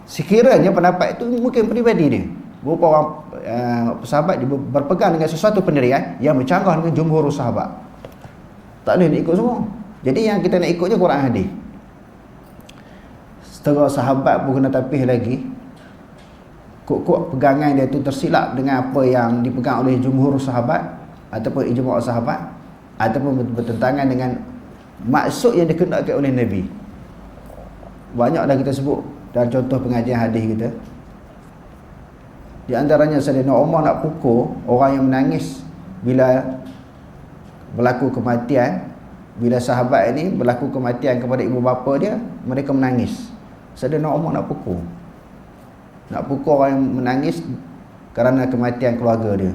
Sekiranya pendapat itu mungkin peribadi dia, beberapa orang sahabat dia berpegang dengan sesuatu pendirian yang bercanggah dengan jumhur sahabat, tak boleh nak ikut semua. Jadi yang kita nak ikutnya Quran hadis. Setengah sahabat pun kena tapih lagi, kok pegangan dia tu tersilap dengan apa yang dipegang oleh jumhur sahabat ataupun ijma' sahabat, ataupun bertentangan dengan maksud yang dikehendaki oleh Nabi. Banyak dah kita sebut dalam contoh pengajian hadis kita. Di antaranya Sayyidina Umar nak pukul orang yang menangis bila berlaku kematian, bila sahabat ini berlaku kematian kepada ibu bapa dia, mereka menangis. Sayyidina Umar nak pukul orang yang menangis kerana kematian keluarga dia.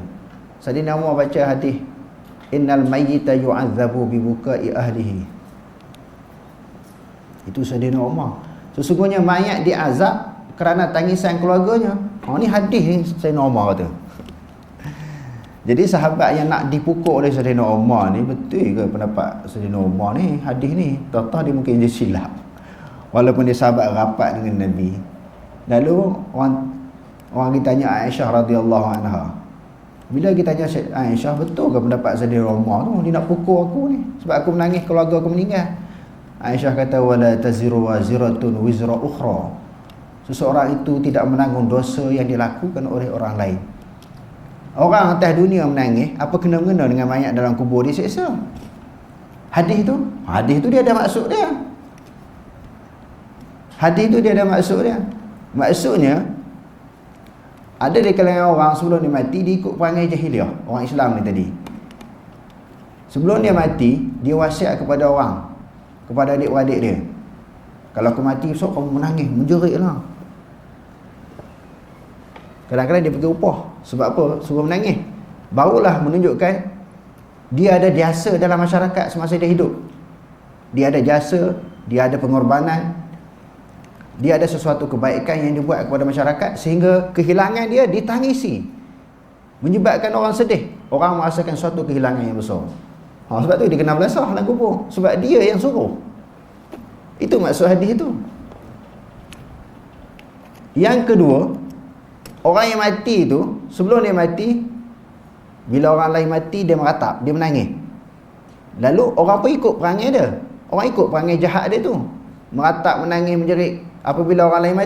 Sayyidina Umar baca hadis, innal mayyita yu'adzabu bi bukai ahlihi. Itu Sayyidina Umar. Sesungguhnya mayat diazab kerana tangisan keluarganya. Ni hadis ni Sayyidina Umar kata. Jadi sahabat yang nak dipukul oleh Sayyidina Umar ni, betul ke pendapat Sayyidina Umar ni, hadis ni? Tahu-tahu dia mungkin dia silap. Walaupun dia sahabat rapat dengan Nabi. Lalu orang kita tanya Aisyah radhiyallahu anha. Bila kita tanya Aisyah, betul ke pendapat Sayyidina Umar tu, dia nak pukul aku ni sebab aku menangis keluarga aku meninggal? Aisyah kata, wala taziru waziratun wizra ukhra. Seseorang itu tidak menanggung dosa yang dilakukan oleh orang lain. Orang atas dunia menangis, apa kena-mengena dengan mayat dalam kubur disiksa? Hadis tu dia ada maksud dia. Hadis tu dia ada maksud dia. Maksudnya, ada di kalangan orang sebelum dia mati, dia ikut perangai jahiliah, orang Islam ni tadi. Sebelum dia mati, dia wasiat kepada orang, kepada adik-beradik dia, kalau aku mati besok kamu menangis, menjerit lah. Kadang-kadang dia pergi upah. Sebab apa? Suruh menangis. Barulah menunjukkan dia ada jasa dalam masyarakat semasa dia hidup. Dia ada jasa, dia ada pengorbanan, dia ada sesuatu kebaikan yang dibuat kepada masyarakat, sehingga kehilangan dia ditangisi, menyebabkan orang sedih. Orang merasakan suatu kehilangan yang besar. Sebab tu dia kena belasah dalam kubur, sebab dia yang suruh. Itu maksud hadis itu. Yang kedua, orang yang mati tu, sebelum dia mati, bila orang lain mati, dia meratap, dia menangis. Lalu orang pun ikut perangai dia. Orang ikut perangai jahat dia tu, meratap, menangis, menjerit. Apabila orang lain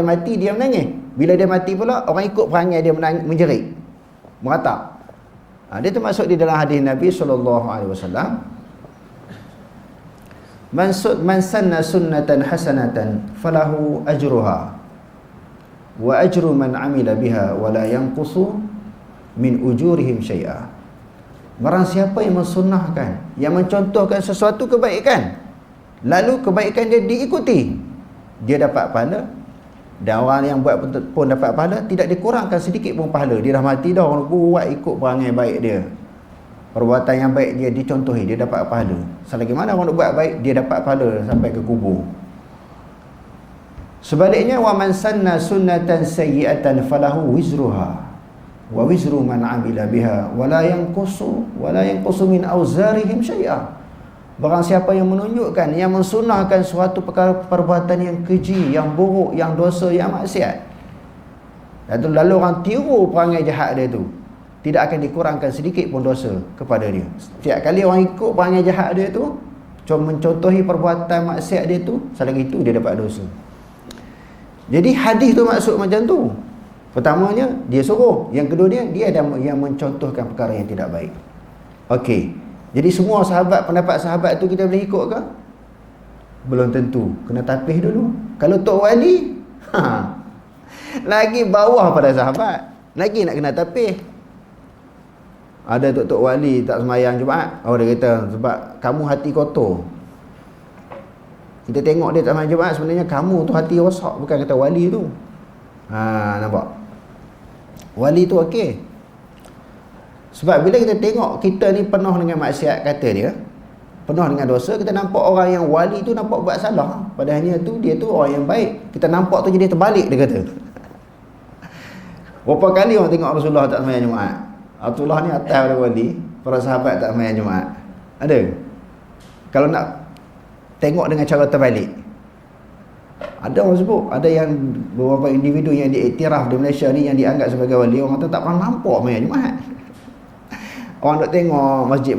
mati, dia menangis. Bila dia mati pula, orang ikut perangai dia menangis, menjerit, meratap. Dia termasuk di dalam hadis Nabi SAW. Man sanna sunnatan hasanatan falahu ajruha wa ajru man amila biha wa la yanqusu min ujurihim syai'a. Barang siapa yang mensunnahkan, yang mencontohkan sesuatu kebaikan, lalu kebaikan dia diikuti, dia dapat pahala, dan orang yang buat pun dapat pahala, tidak dikurangkan sedikit pun pahala. Dia dah mati dah, orang buat ikut perangai baik dia, perbuatan yang baik dia dicontohi, dia dapat pahala. Selagi mana orang buat baik, dia dapat pahala sampai ke kubur. Sebaliknya, wa man sanna sunnatan sayyi'atan falahu wizruha wa wizru man amila biha wa la yanqusu min auzarihim syai'a. Barang siapa yang menunjukkan, yang mensunnahkan suatu perbuatan yang keji, yang buruk, yang dosa, yang maksiat, lalu orang tiru perangai jahat dia tu, tidak akan dikurangkan sedikit pun dosa kepada dia. Setiap kali orang ikut perangai jahat dia tu, mencontohi perbuatan maksiat dia tu, selagi itu dia dapat dosa. Jadi hadis tu maksud macam tu. Pertamanya dia suruh, yang kedua dia ada yang mencontohkan perkara yang tidak baik. Okey. Jadi semua sahabat, pendapat sahabat tu kita boleh ikut ke? Belum tentu. Kena tapis dulu. Kalau Tok Wali, lagi bawah pada sahabat, lagi nak kena tapis. Ada Tok Wali tak sembahyang Jumaat. Dia kata sebab kamu hati kotor. Kita tengok dia tak sembahyang Jumaat, sebenarnya kamu tu hati rosak, bukan kata wali tu. Nampak? Wali tu okey. Sebab bila kita tengok kita ni penuh dengan maksiat, kata dia, penuh dengan dosa, kita nampak orang yang wali tu nampak buat salah, padahalnya tu dia tu orang yang baik. Kita nampak tu jadi terbalik, dia kata. Berapa kali orang tengok Rasulullah tak sembahyang Jumaat? Rasulullah ni atas pada wali, para sahabat tak sembahyang Jumaat. Ada? Kalau nak tengok dengan cara terbalik, ada orang sebut, ada yang beberapa individu yang diiktiraf di Malaysia ni, yang dianggap sebagai wali, orang tu tak pernah nampak sembahyang Jumaat. Orang duk tengok masjid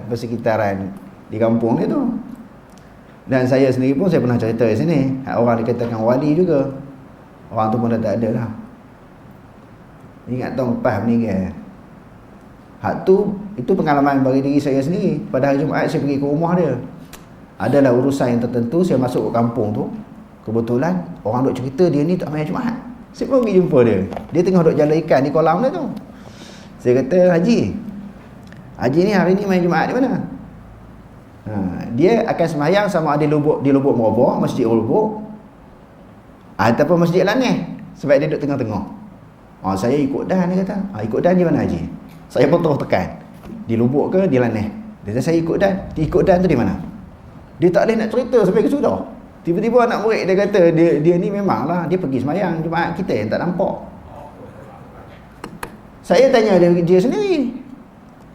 persekitaran di kampung dia tu. Dan saya sendiri pun, saya pernah cerita di sini, orang dikatakan wali juga, orang tu pun dah tak ada lah. Ingat tahun lepas meninggal. Itu pengalaman bagi diri saya sendiri. Pada hari Jumaat saya pergi ke rumah dia, adalah urusan yang tertentu, saya masuk ke kampung tu, kebetulan orang duk cerita dia ni tak sembahyang Jumaat. Saya pun pergi jumpa dia. Dia tengah duk jalan ikan di kolam dia tu. Saya kata, Haji, Haji ni hari ni main Jumaat di mana? Dia akan sembahyang sama ada di Lubuk Merabah, Masjid Lubuk, ataupun Masjid Laneh, sebab dia duduk tengah-tengah. Saya ikut dan, dia kata. Ikut dan di mana haji? Saya pun terus tekan. Di Lubuk ke di Laneh? Dia kata saya ikut dan. Ikut dan tu di mana? Dia tak boleh nak cerita sampai ke sudah. Tiba-tiba anak murid dia kata dia ni memanglah dia pergi sembahyang Jumaat, kita yang tak nampak. Saya tanya dia sendiri.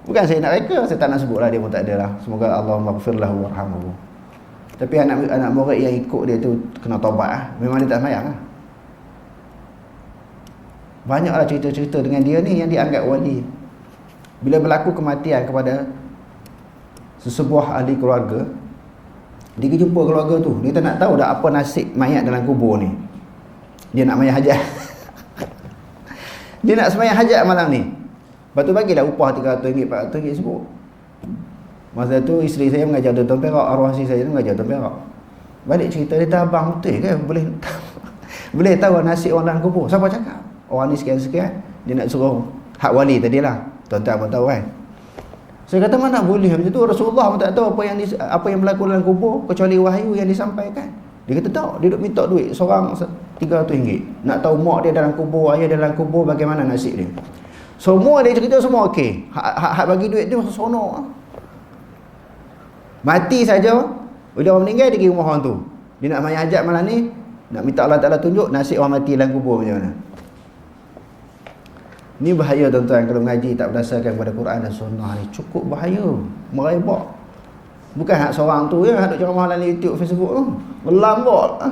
Bukan saya nak reka, saya tak nak sebutlah, dia pun tak ada lah. Semoga Allah maghfirlahu warhamhu. Tapi anak murid yang ikut dia tu kena taubat lah. Memang dia tak sembahyang lah. Banyaklah cerita-cerita dengan dia ni yang dianggap wali. Bila berlaku kematian kepada sesebuah ahli keluarga, dia jumpa keluarga tu, dia tak nak tahu dah apa nasib mayat dalam kubur ni. Dia nak mayat hajat. Dia nak sembahyang hajat malam ni. Lepas tu bagilah upah RM300, RM400 sebut. Masa tu isteri saya mengajar Tuan Perak, arwah isteri saya tu mengajar Tuan Perak. Balik cerita, dia kata abang betul ke boleh tahu nasib orang dalam kubur? Siapa cakap? Orang ni sekian-sekian. Dia nak suruh hak wali tadilah. Tuan-tuan pun tahu kan. Saya kata mana boleh macam tu, Rasulullah pun tak tahu apa yang berlaku dalam kubur kecuali wahyu yang disampaikan. Dia kata tak, dia duk minta duit seorang RM300. Nak tahu mak dia dalam kubur, ayah dia dalam kubur, bagaimana nasib dia. Semua dia cerita semua okey. Hak bagi duit dia seronok. Mati saja, bila orang meninggal dia pergi rumah orang tu. Dia nak mayat hajat malam ni, nak minta Allah Ta'ala tunjuk nasib orang mati dalam kubur macam mana. Ni bahaya tuan-tuan kalau mengaji tak berdasarkan kepada Quran dan Sunnah ni. Cukup bahaya, merebak. Bukan hak seorang tu je, hak duk ceramah dalam YouTube, Facebook tu. Melambot.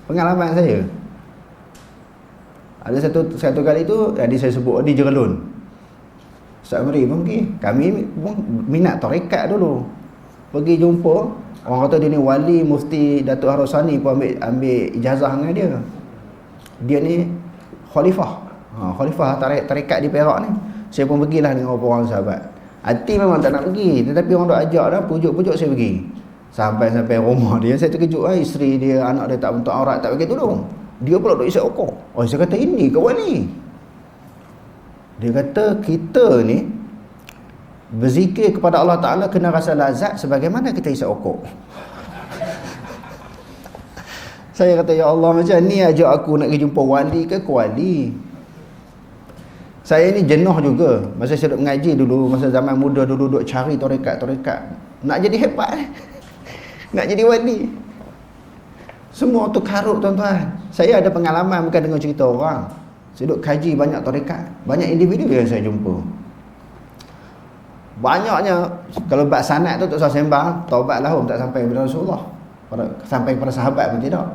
Pengalaman saya. Ada satu kali tu, tadi saya sebut di Jerelun. Ustaz Meri pun pergi. Kami pun minat tarekat dulu. Pergi jumpa, orang kata dia ni wali, mufti Datuk Harusani pun ambil ijazah dengan dia. Dia ni khalifah. Khalifah tarekat di Perak ni. Saya pun pergilah dengan beberapa orang sahabat. Hati memang tak nak pergi, tetapi orang duk ajak dah, pujuk-pujuk saya pergi. Sampai rumah dia, saya terkejut lah. Isteri dia, anak dia tak bentuk aurat, tak pakai tudung. Dia pula duk isap okok. Saya kata ini ke wali? Dia kata kita ni berzikir kepada Allah Ta'ala kena rasa lazat sebagaimana kita isap okok. Saya kata, ya Allah, macam ni ajak aku nak pergi jumpa wali ke wali? Saya ni jenuh juga. Masa saya duduk mengaji dulu, masa zaman muda dulu duduk cari tarekat. Nak jadi hebat. Nak jadi wali. Semua tu karut tuan-tuan. Saya ada pengalaman bukan dengan cerita orang. Saya duduk kaji banyak tarekat. Banyak individu yang saya jumpa. Banyaknya, kalau bab sanad tu tak usah sembang, taubat lahum tak sampai kepada Rasulullah. Sampai kepada sahabat pun tidak.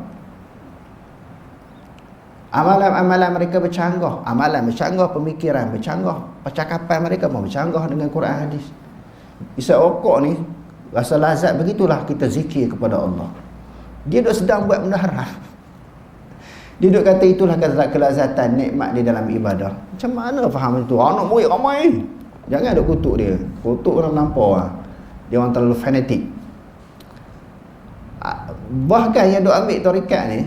Amalan mereka bercanggah. Amalan bercanggah, pemikiran bercanggah, percakapan mereka pun bercanggah dengan Quran hadis. Isap okok ni, rasa lazat begitulah kita zikir kepada Allah. Dia duk sedang buat benda haram. Dia duk kata itulah kelazatan, nikmat di dalam ibadah. Macam mana faham itu? Anak murid ramai. Jangan duk kutuk dia. Kutuk orang melampau lah. Dia orang terlalu fanatik. Bahkan yang duk ambil tarekat ni,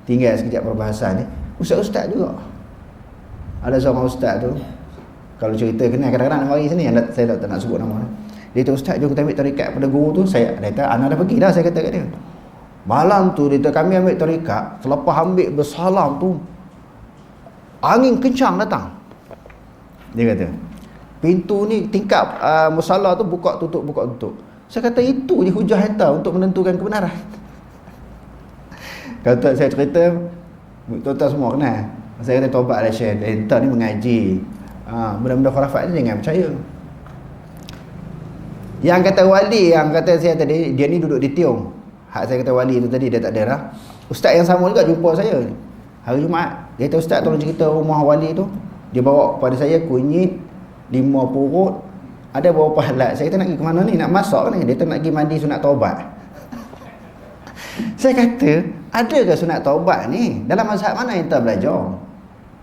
tinggal sekejap perbahasan ni, ustaz-ustaz juga. Ada seorang ustaz tu, kalau cerita kenal kadang-kadang mari sini, saya tak nak sebut nama dia. Dia tu, ustaz jom kita ambil tarekat pada guru tu. Saya kata, anak dah pergi dah, saya kata kat dia. Malam tu dia kata, kami ambil tarekat, selepas ambil bersalam tu, angin kencang datang. Dia kata, pintu ni tingkap musalla tu buka tutup. Saya kata itu je hujah hantar untuk menentukan kebenaran. Kalau tak saya cerita, tuan-tuan semua kenal. Saya kata taubat lah Syekh, hantar ni mengaji. Benda-benda khurafat ni jangan percaya. Yang kata wali, yang kata saya tadi, dia ni duduk di Tiong. Hak saya kata wali tu tadi, dia tak ada dah. Ustaz yang sama juga jumpa saya hari Jumaat. Dia kata, ustaz tolong cerita rumah wali tu. Dia bawa kepada saya kunyit, 5 purut, ada berapa halat. Saya kata nak pergi ke mana ni? Nak masak ni? Dia kata nak pergi mandi sunat taubat. Saya kata, ada ke sunat taubat ni? Dalam mazhab mana yang kita belajar?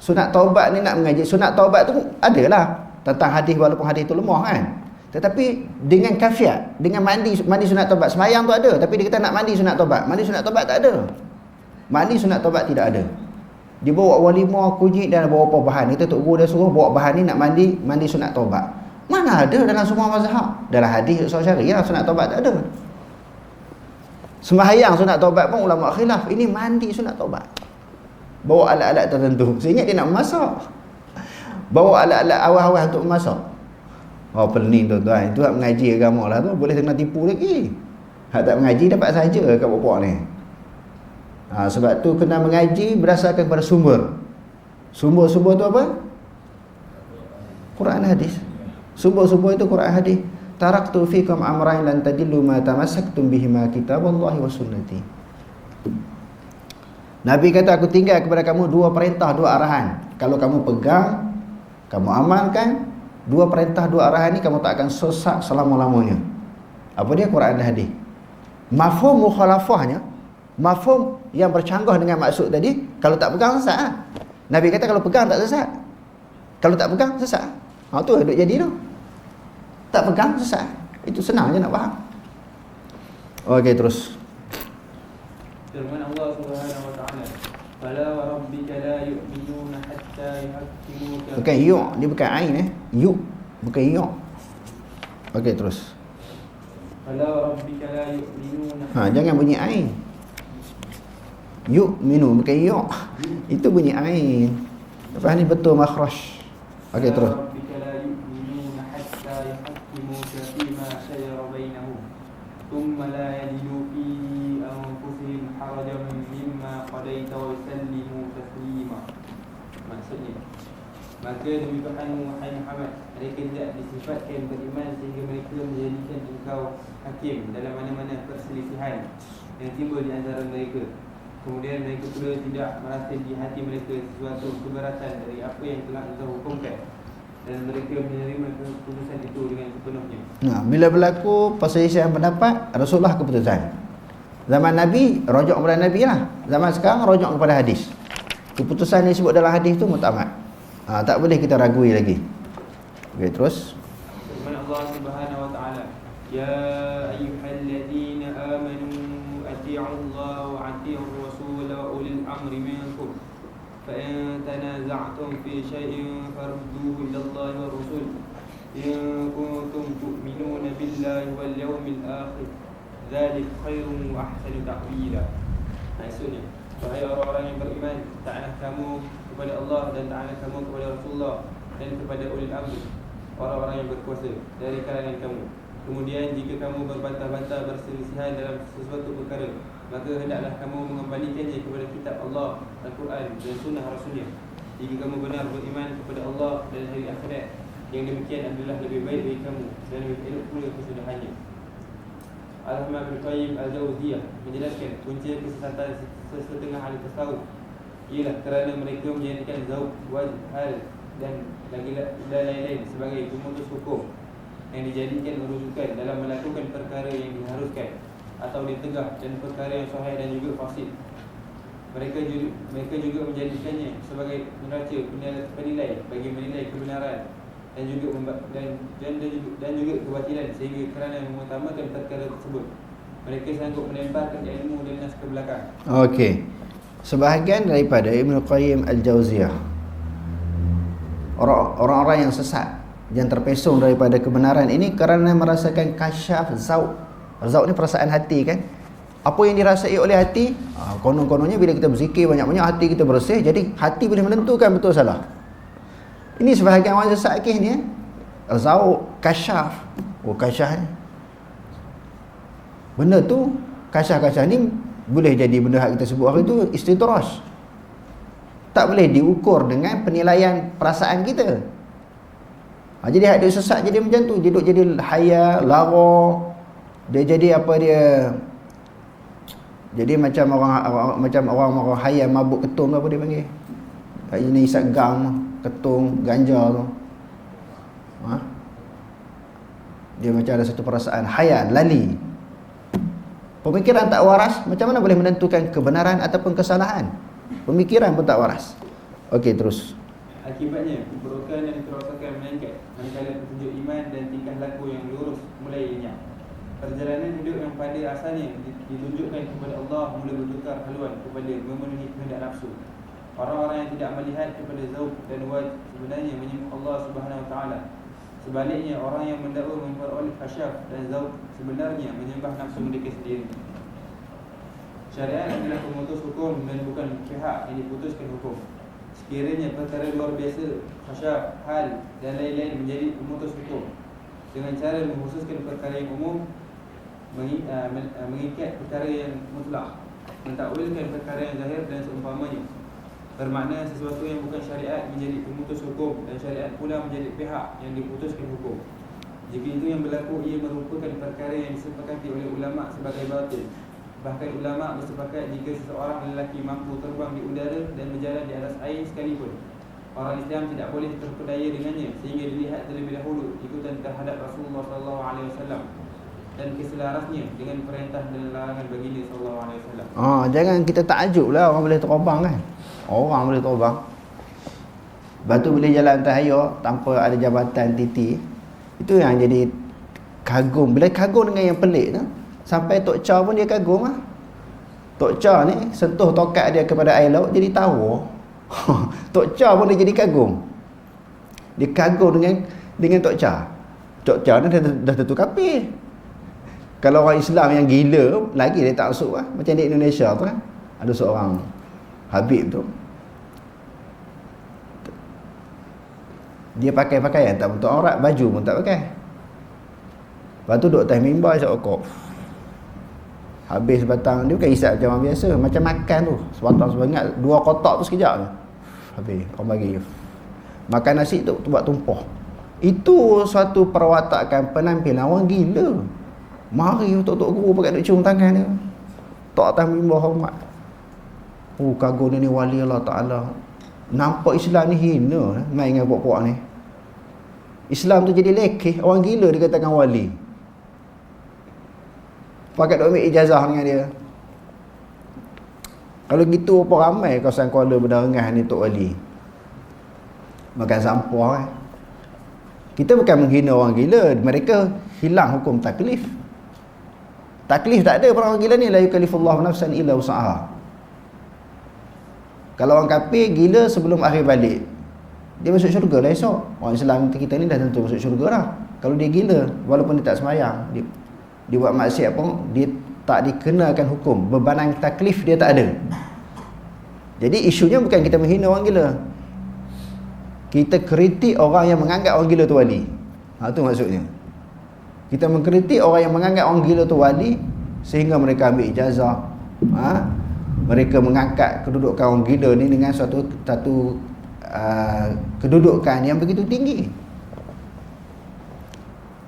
Sunat taubat ni nak mengaji. Sunat taubat tu adalah tentang hadis, walaupun hadis tu lemah kan. Tetapi dengan kafiat, dengan mandi sunat taubat. Semayang tu ada, tapi dia kata nak mandi sunat taubat. Mandi sunat taubat tak ada. Mandi sunat taubat tidak ada. Dia bawa walimah, kunyit dan beberapa bahan. Kita Tok Guru dia suruh bawa bahan ni nak mandi sunat taubat. Mana ada dalam semua mazhab. Dalam hadis usul syariah sunat taubat tak ada. Sembahyang sunat taubat pun ulama khilaf. Ini mandi sunat taubat. Bawa alat-alat tertentu. Saya ingat dia nak memasak. Bawa alat-alat awal-awal untuk memasak. Oh, pening tuan-tuan. Itu hak mengaji agama lah tu. Boleh kena tipu lagi. Hak tak mengaji dapat saja kat bapak ni. Sebab tu kena mengaji berdasarkan pada sumber. Sumber-sumber tu apa? Quran hadis. Sumber-sumber itu Quran hadis. Taraktu fikum amrayn lan tadillu ma tamassaktum bihima kitaballahi wa sunnati. Nabi kata aku tinggal kepada kamu dua perintah, dua arahan. Kalau kamu pegang, kamu amalkan dua perintah, dua arahan ni, kamu tak akan sesat selama-lamanya. Apa dia? Quran dan hadis. Mafhum mukhalafahnya, mafhum yang bercanggah dengan maksud tadi, kalau tak pegang sesat. Nabi kata kalau pegang tak sesat. Kalau tak pegang sesat. Tu duk jadi tu. Tak pegang sesat. Itu senang je nak faham. Okey, terus. Firman Allah Subhanahu wa taala, "Fala wa rabbika la yu'minuna hatta yuhaqqimuka." Bukan yu', dia bukan ain yu, bukan yu'. Okey, terus. "Fala wa rabbika la yu'minuna." Jangan bunyi ain. Yu'minu bukan yu'. Itu bunyi ain. Lepas ni betul makhraj. Okey, terus. "Rabbika la yu'minuna hatta yuhaqqimuka fima shajara bainahum. Thumma la yajidu fi anfusihim harajan mimma qadaita wa yusallimu taslima." Maksudnya, maka demi Tuhanmu wahai Muhammad, mereka tidak disifatkan beriman sehingga mereka menjadikan engkau hakim dalam mana-mana perselisihan yang timbul di antara mereka. Kemudian mereka pula tidak merasa di hati mereka sesuatu keberatan dari apa yang telah engkau hukumkan, dan mereka menerima keputusan itu dengan sepenuhnya. Bila berlaku perselisihan pendapat, Rasulullah keputusan. Zaman Nabi, rujuk kepada Nabi lah. Zaman sekarang, rujuk kepada hadis. Keputusan yang disebut dalam hadis tu mutamat. Tak boleh kita ragui lagi. Okey, terus. Firman Allah Subhanahu wa taala, "Ya ayyuhalladzina amanu atii'u Allah wa atii'ur rasul wa ulil amri minkum. Fa in tanaza'tum fi shay'in farudduhu ila Allah wa rasul. In kuntum tu'minuna billahi wal yawmil akhir. Dzalik khairun wa ahsanu ta'wila." Maksudnya, wahai orang-orang yang beriman, taatlah kamu kepada Allah dan taatlah kamu kepada Rasulullah dan kepada ulil amri, orang-orang yang berkuasa dari kalangan kamu. Kemudian jika kamu berbantah-bantah berselisihan dalam sesuatu perkara, maka hendaklah kamu mengembalikannya kepada kitab Allah, Al-Quran dan sunnah Rasulnya. Jika kamu benar beriman kepada Allah dan hari akhirat, yang demikian adalah lebih baik bagi kamu dan lebih elok pula kesudahannya. Al-Imam Ibn Qayyim Al-Jauziyah menjelaskan punca kesesatan setengah ahli tasawuf ialah kerana mereka menjadikan zauq, wajh, hal dan lain-lain sebagai pemutus hukum yang dijadikan rujukan dalam melakukan perkara yang diharuskan atau ditegah, dan perkara yang sahih dan juga fasid. Mereka juga menjadikannya sebagai neraca penilai bagi menilai kebenaran dan juga kebatilan, sehingga kerana mengutamakan perkara tersebut mereka sanggup melemparkan ilmu dan nas ke belakang. Okey. Sebahagian daripada Ibn Qayyim Al-Jauziyah, orang-orang yang sesat, yang terpesong daripada kebenaran ini kerana merasakan kasyaf zauq. Zauq ni perasaan hati kan. Apa yang dirasai oleh hati, konon-kononnya bila kita berzikir banyak-banyak, hati kita bersih, jadi hati boleh menentukan betul salah. Ini sebahagian orang sesat kes ni zauq, kasyaf. Kasyaf ni, benda tu, kasyaf-kasyaf ni boleh jadi benda yang kita sebut hari tu istidraj. Tak boleh diukur dengan penilaian perasaan kita. Jadi hak dia sesat jadi macam tu. Dia duduk jadi haya, lara. Dia jadi apa dia? Jadi macam orang haya mabuk ketung, apa dia panggil? Ini isap gam, ketung, ganja tu. Dia macam ada satu perasaan haya, lali. Pemikiran tak waras, macam mana boleh menentukan kebenaran ataupun kesalahan? Pemikiran pun tak waras. Okey, terus. Akibatnya, keburukan dan kerosakan meningkat, manakala petunjuk iman dan tingkah laku yang lurus mulai lenyap. Perjalanan hidup yang pada asalnya ditunjukkan kepada Allah mula bertukar haluan kepada memenuhi kehendak nafsu. Orang-orang yang tidak melihat kepada zauq dan wajh sebenarnya menyembah Allah Subhanahu Wa Taala Sebaliknya, orang yang mendakwa memperoleh khasyaf dan zauq sebenarnya menyembah nafsu mereka sendiri. Syariat adalah pemutus hukum dan bukan pihak yang diputuskan hukum. Sekiranya perkara luar biasa, khasyaf, hal dan lain-lain menjadi pemutus hukum dengan cara mengkhususkan perkara yang umum, mengikat perkara yang mutlak, mentakwilkan perkara yang zahir dan seumpamanya, bermakna sesuatu yang bukan syariat menjadi pemutus hukum dan syariat pula menjadi pihak yang diputuskan hukum. Jika itu yang berlaku, ia merupakan perkara yang disepakati oleh ulama sebagai batil. Bahkan ulama bersepakat jika seseorang lelaki mampu terbang di udara dan berjalan di atas air sekalipun, orang Islam tidak boleh terpedaya dengannya sehingga dilihat terlebih dahulu ikutan terhadap Rasulullah SAW dan keselarasnya dengan perintah dan larangan baginda SAW. Jangan kita takjub lah orang boleh terbang kan. Orang boleh terbang. Lepas tu boleh jalan atas air tanpa ada jabatan titi. Itu yang jadi kagum. Bila kagum dengan yang pelik tu, sampai Tok Cha pun dia kagum lah. Tok Cha ni sentuh tokat dia kepada air laut jadi tawa. Tok Cha pun dia jadi kagum. Dia kagum dengan Tok Cha. Tok Cha ni dah tentu kafir. Kalau orang Islam yang gila lagi dia tak masuk lah. Macam di Indonesia tu kan, ada seorang Habib tu, dia pakai pakaian tak betul aurat, baju pun tak pakai. Lepas tu duduk atas mimbar isap rokok. Habis sebatang, dia bukan isap macam orang biasa, macam makan tu, sebatang sebengat, 2 kotak tu sekejap je habis. Orang bagi makan nasi tu buat tumpah. Itu suatu perwatakan penampilan orang gila. Mari tok-tok guru pakai duk cium tangan dia, tok atas mimbar hormat. Kagum ni wali Allah Ta'ala. Nampak Islam ni hina main dengan puak-puak ni. Islam tu jadi lekeh, orang gila dikatakan wali. Pakai duk ambil ijazah dengan dia. Kalau gitu apa ramai kawasan Kuala berdarengah ni tok wali. Makan sampah kan. Kita bukan menghina orang gila, mereka hilang hukum taklif. Taklif tak ada pada orang gila ni, la yukallifullahu nafsan illa wus'aha. Kalau orang kafir gila sebelum akhir balik, dia masuk syurga lah esok. Orang Islam kita ni dah tentu masuk syurga lah. Kalau dia gila, walaupun dia tak sembahyang, dia buat maksiat pun, dia tak dikenakan hukum. Bebanan taklif dia tak ada. Jadi isunya bukan kita menghina orang gila, kita kritik orang yang menganggap orang gila tu wali. Itu maksudnya. Kita mengkritik orang yang menganggap orang gila tu wali sehingga mereka ambil ijazah. Mereka mengangkat kedudukan orang gila ni dengan satu kedudukan yang begitu tinggi.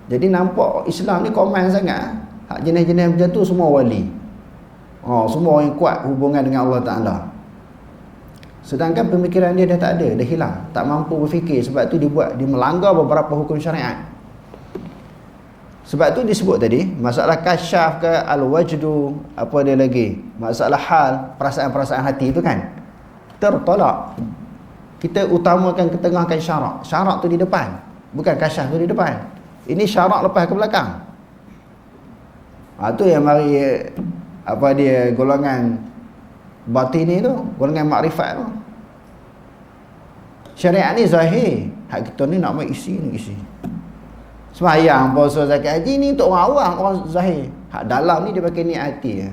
Jadi nampak Islam ni common sangat. Hak jenis-jenis macam tu semua wali. Semua orang yang kuat hubungan dengan Allah Ta'ala. Sedangkan pemikiran dia dah tak ada, dah hilang, tak mampu berfikir. Sebab tu dia melanggar beberapa hukum syariat. Sebab tu disebut tadi masalah kasyaf ke al-wajdu, apa dia lagi, masalah hal, perasaan-perasaan hati tu kan tertolak. Kita utamakan ketengahkan syarak. Syarak tu di depan, bukan kasyaf tu di depan. Ini syarak lepas ke belakang. Tu yang mari golongan batini tu, golongan makrifat tu. Syariat ni zahir, hak kita ni nak main isi. Sembahyang, puasa, zakat, haji ni untuk orang awam, orang zahir. Hak dalam ni dia pakai niat hati.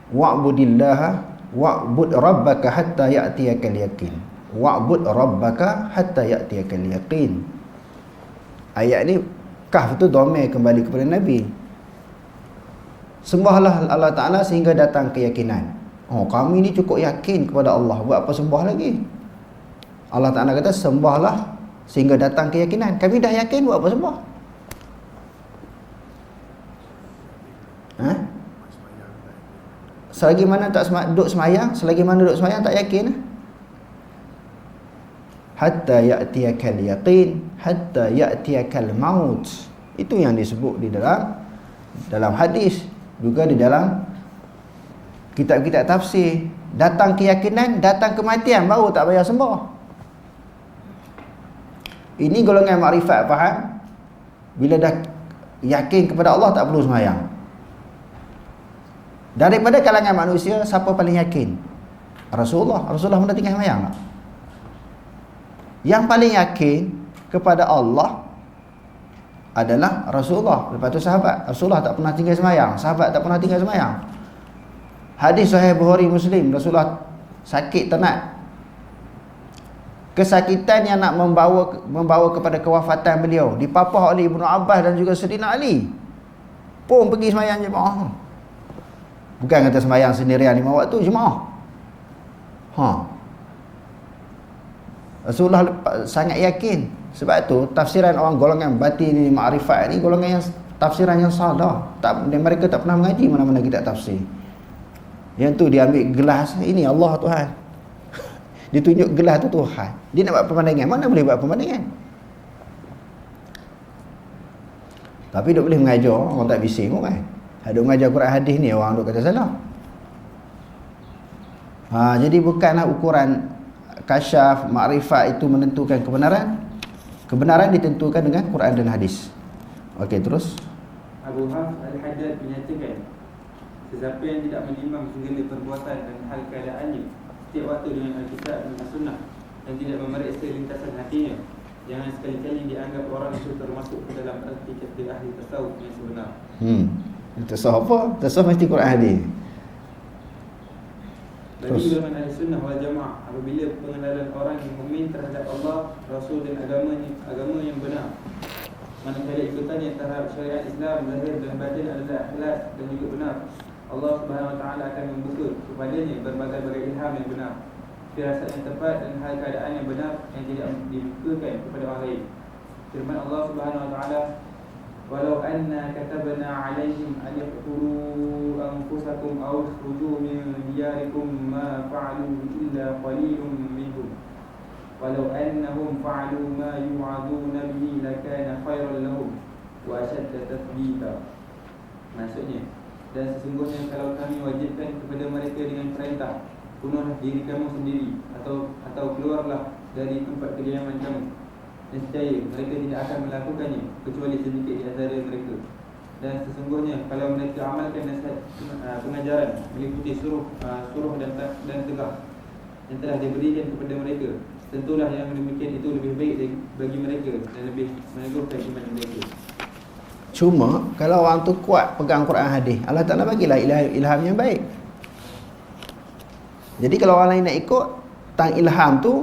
Wa'budillaha wa'bud rabbaka hatta ya'tiyakal yaqin. Wa'bud rabbaka hatta ya'tiyakal yaqin. Ayat ni Kahf tu domir kembali kepada Nabi. Sembahlah Allah Ta'ala sehingga datang keyakinan. Kami ni cukup yakin kepada Allah, buat apa sembah lagi? Allah Ta'ala kata sembahlah sehingga datang keyakinan. Kami dah yakin, buat apa sembah? Selagi mana tak duduk semayang, selagi mana duduk semayang tak yakin. Hatta ya'tiyakal yaqin, hatta ya'tiyakal maut. Itu yang disebut di dalam hadis, juga di dalam kitab-kitab tafsir. Datang keyakinan, datang kematian, baru tak payah sembah. Ini golongan makrifat, faham? Bila dah yakin kepada Allah, tak perlu sembahyang. Daripada kalangan manusia, siapa paling yakin? Rasulullah pun dah tinggal sembahyang tak? Yang paling yakin kepada Allah adalah Rasulullah, lepas tu sahabat. Rasulullah tak pernah tinggal sembahyang, sahabat tak pernah tinggal sembahyang. Hadis sahih Bukhari Muslim, Rasulullah sakit ternak. Kesakitan yang nak membawa kepada kewafatan beliau dipapah oleh Ibnu Abbas dan juga Sayyidina Ali. Pun pergi sembahyang jemaah. Bukan kata sembahyang sendirian 5 waktu jemaah. Rasulullah sangat yakin. Sebab tu tafsiran orang golongan batin ni, makrifat ni, golongan yang tafsiran yang salah. Mereka tak pernah mengaji mana-mana kitab tafsir. Yang tu dia ambil gelas, ini Allah Tuhan. Dia tunjuk gelas tu Tuhan. Dia nak buat pemandangan, mana boleh buat pemandangan? Tapi duk boleh mengajar, orang tak bising pun kan. Ada mengajar Quran hadis ni orang duk kata salah. Jadi bukanlah ukuran kasyaf, makrifat itu menentukan kebenaran. Kebenaran ditentukan dengan Quran dan hadis. Okey, terus. Abu Hafs Al-Haddad menyatakan, sesiapa yang tidak menimbang segala perbuatan dan hal keadaannya setiap waktu dengan Alkitab dan As-Sunnah dan tidak memeriksa lintasan hatinya, jangan sekali-kali dianggap orang itu termasuk ke dalam arti kata ahli tasawuf yang sebenar. Tasawuf apa? Tasawuf mesti Quran hadis. Bagi golongan ahli sunnah wal jamaah, apabila pengenalan orang yang mukmin terhadap Allah, Rasul dan agama yang benar, manakala ikutannya terhadap syariat Islam zahir dan batin adalah ikhlas dan juga benar, Allah Subhanahu Wa Taala akan membuka kepadanya berbagai-bagai ilham yang benar, firasat yang tepat dan hal keadaan yang benar yang tidak dibukakan kepada orang lain. Firman Allah Subhanahu Wa Taala, walau anna katabna alaihim an yaqtulu anfusakum aw ukhruju min diyarikum ma fa'alu illa qalilun minhum walau annahum fa'alu ma yu'aduna bihi lakana khairan lahum wa ashadda tathbita. Maksudnya, dan sesungguhnya kalau kami wajibkan kepada mereka dengan perintah, bunuhlah diri kamu sendiri atau keluarlah dari tempat kediaman kamu, nescaya mereka tidak akan melakukannya kecuali sedikit di antara mereka. Dan sesungguhnya kalau mereka amalkan nasihat pengajaran meliputi suruh dan tegah yang telah diberikan kepada mereka, tentulah yang demikian itu lebih baik bagi mereka dan lebih meneguhkan iman mereka. Cuma kalau orang tu kuat pegang Quran hadis, Allah Ta'ala bagilah ilham yang baik. Jadi kalau orang lain nak ikut tentang ilham tu,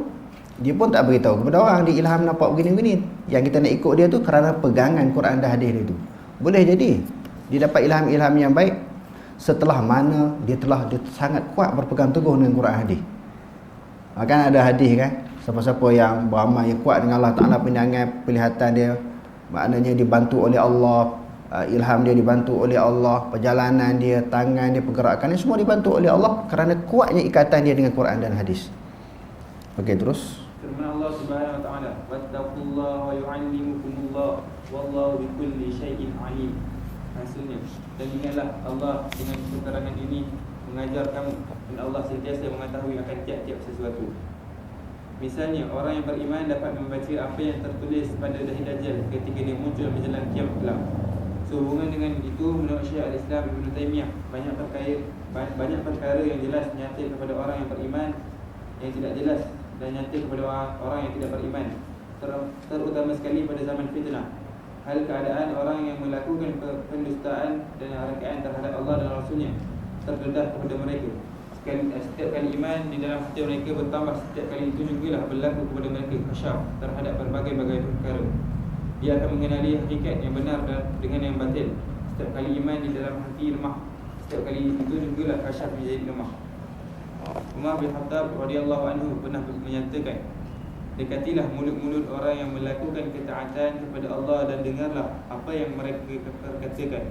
dia pun tak beritahu kepada orang dia ilham nampak begini-begini. Yang kita nak ikut dia tu kerana pegangan Quran dan hadis dia tu. Boleh jadi dia dapat ilham-ilham yang baik setelah mana dia sangat kuat berpegang teguh dengan Quran hadis. Kan ada hadis kan, siapa-siapa yang beramal yang kuat dengan Allah Ta'ala, pandangan penglihatan dia maknanya dibantu oleh Allah, ilham dia dibantu oleh Allah, perjalanan dia, tangan dia, pergerakan dia semua dibantu oleh Allah kerana kuatnya ikatan dia dengan Quran dan hadis. Okey, terus. Firman Allah Subhanahu Wa Taala, wattaqullaha wa yu'allimukumullah wallahu bikulli syai'in alim. Maksudnya, dan ingatlah Allah dengan keterangan ini mengajar kamu, dan Allah sentiasa mengetahui akan tiap-tiap sesuatu. Misalnya, orang yang beriman dapat membaca apa yang tertulis pada dahi Dajjal ketika dia muncul menjelang kiamat kelak. Sehubungan dengan itu, menurut Syekh Al-Islam Ibn Taymiyah, banyak perkara yang jelas nyata kepada orang yang beriman yang tidak jelas dan nyata kepada orang yang tidak beriman, terutama sekali pada zaman fitnah. Hal keadaan orang yang melakukan pendustaan dan rakaat terhadap Allah dan Rasulnya terdedah kepada mereka. Setiap kali iman di dalam hati mereka bertambah, setiap kali itu jugalah berlaku kepada mereka khasyaf terhadap berbagai-bagai perkara. Dia akan mengenali hakikat yang benar dengan yang batil. Setiap kali iman di dalam hati lemah, setiap kali itu jugalah khasyaf menjadi lemah. Umar bin Khattab radhiyallahu anhu pernah menyatakan, dekatilah mulut-mulut orang yang melakukan ketaatan kepada Allah dan dengarlah apa yang mereka katakan.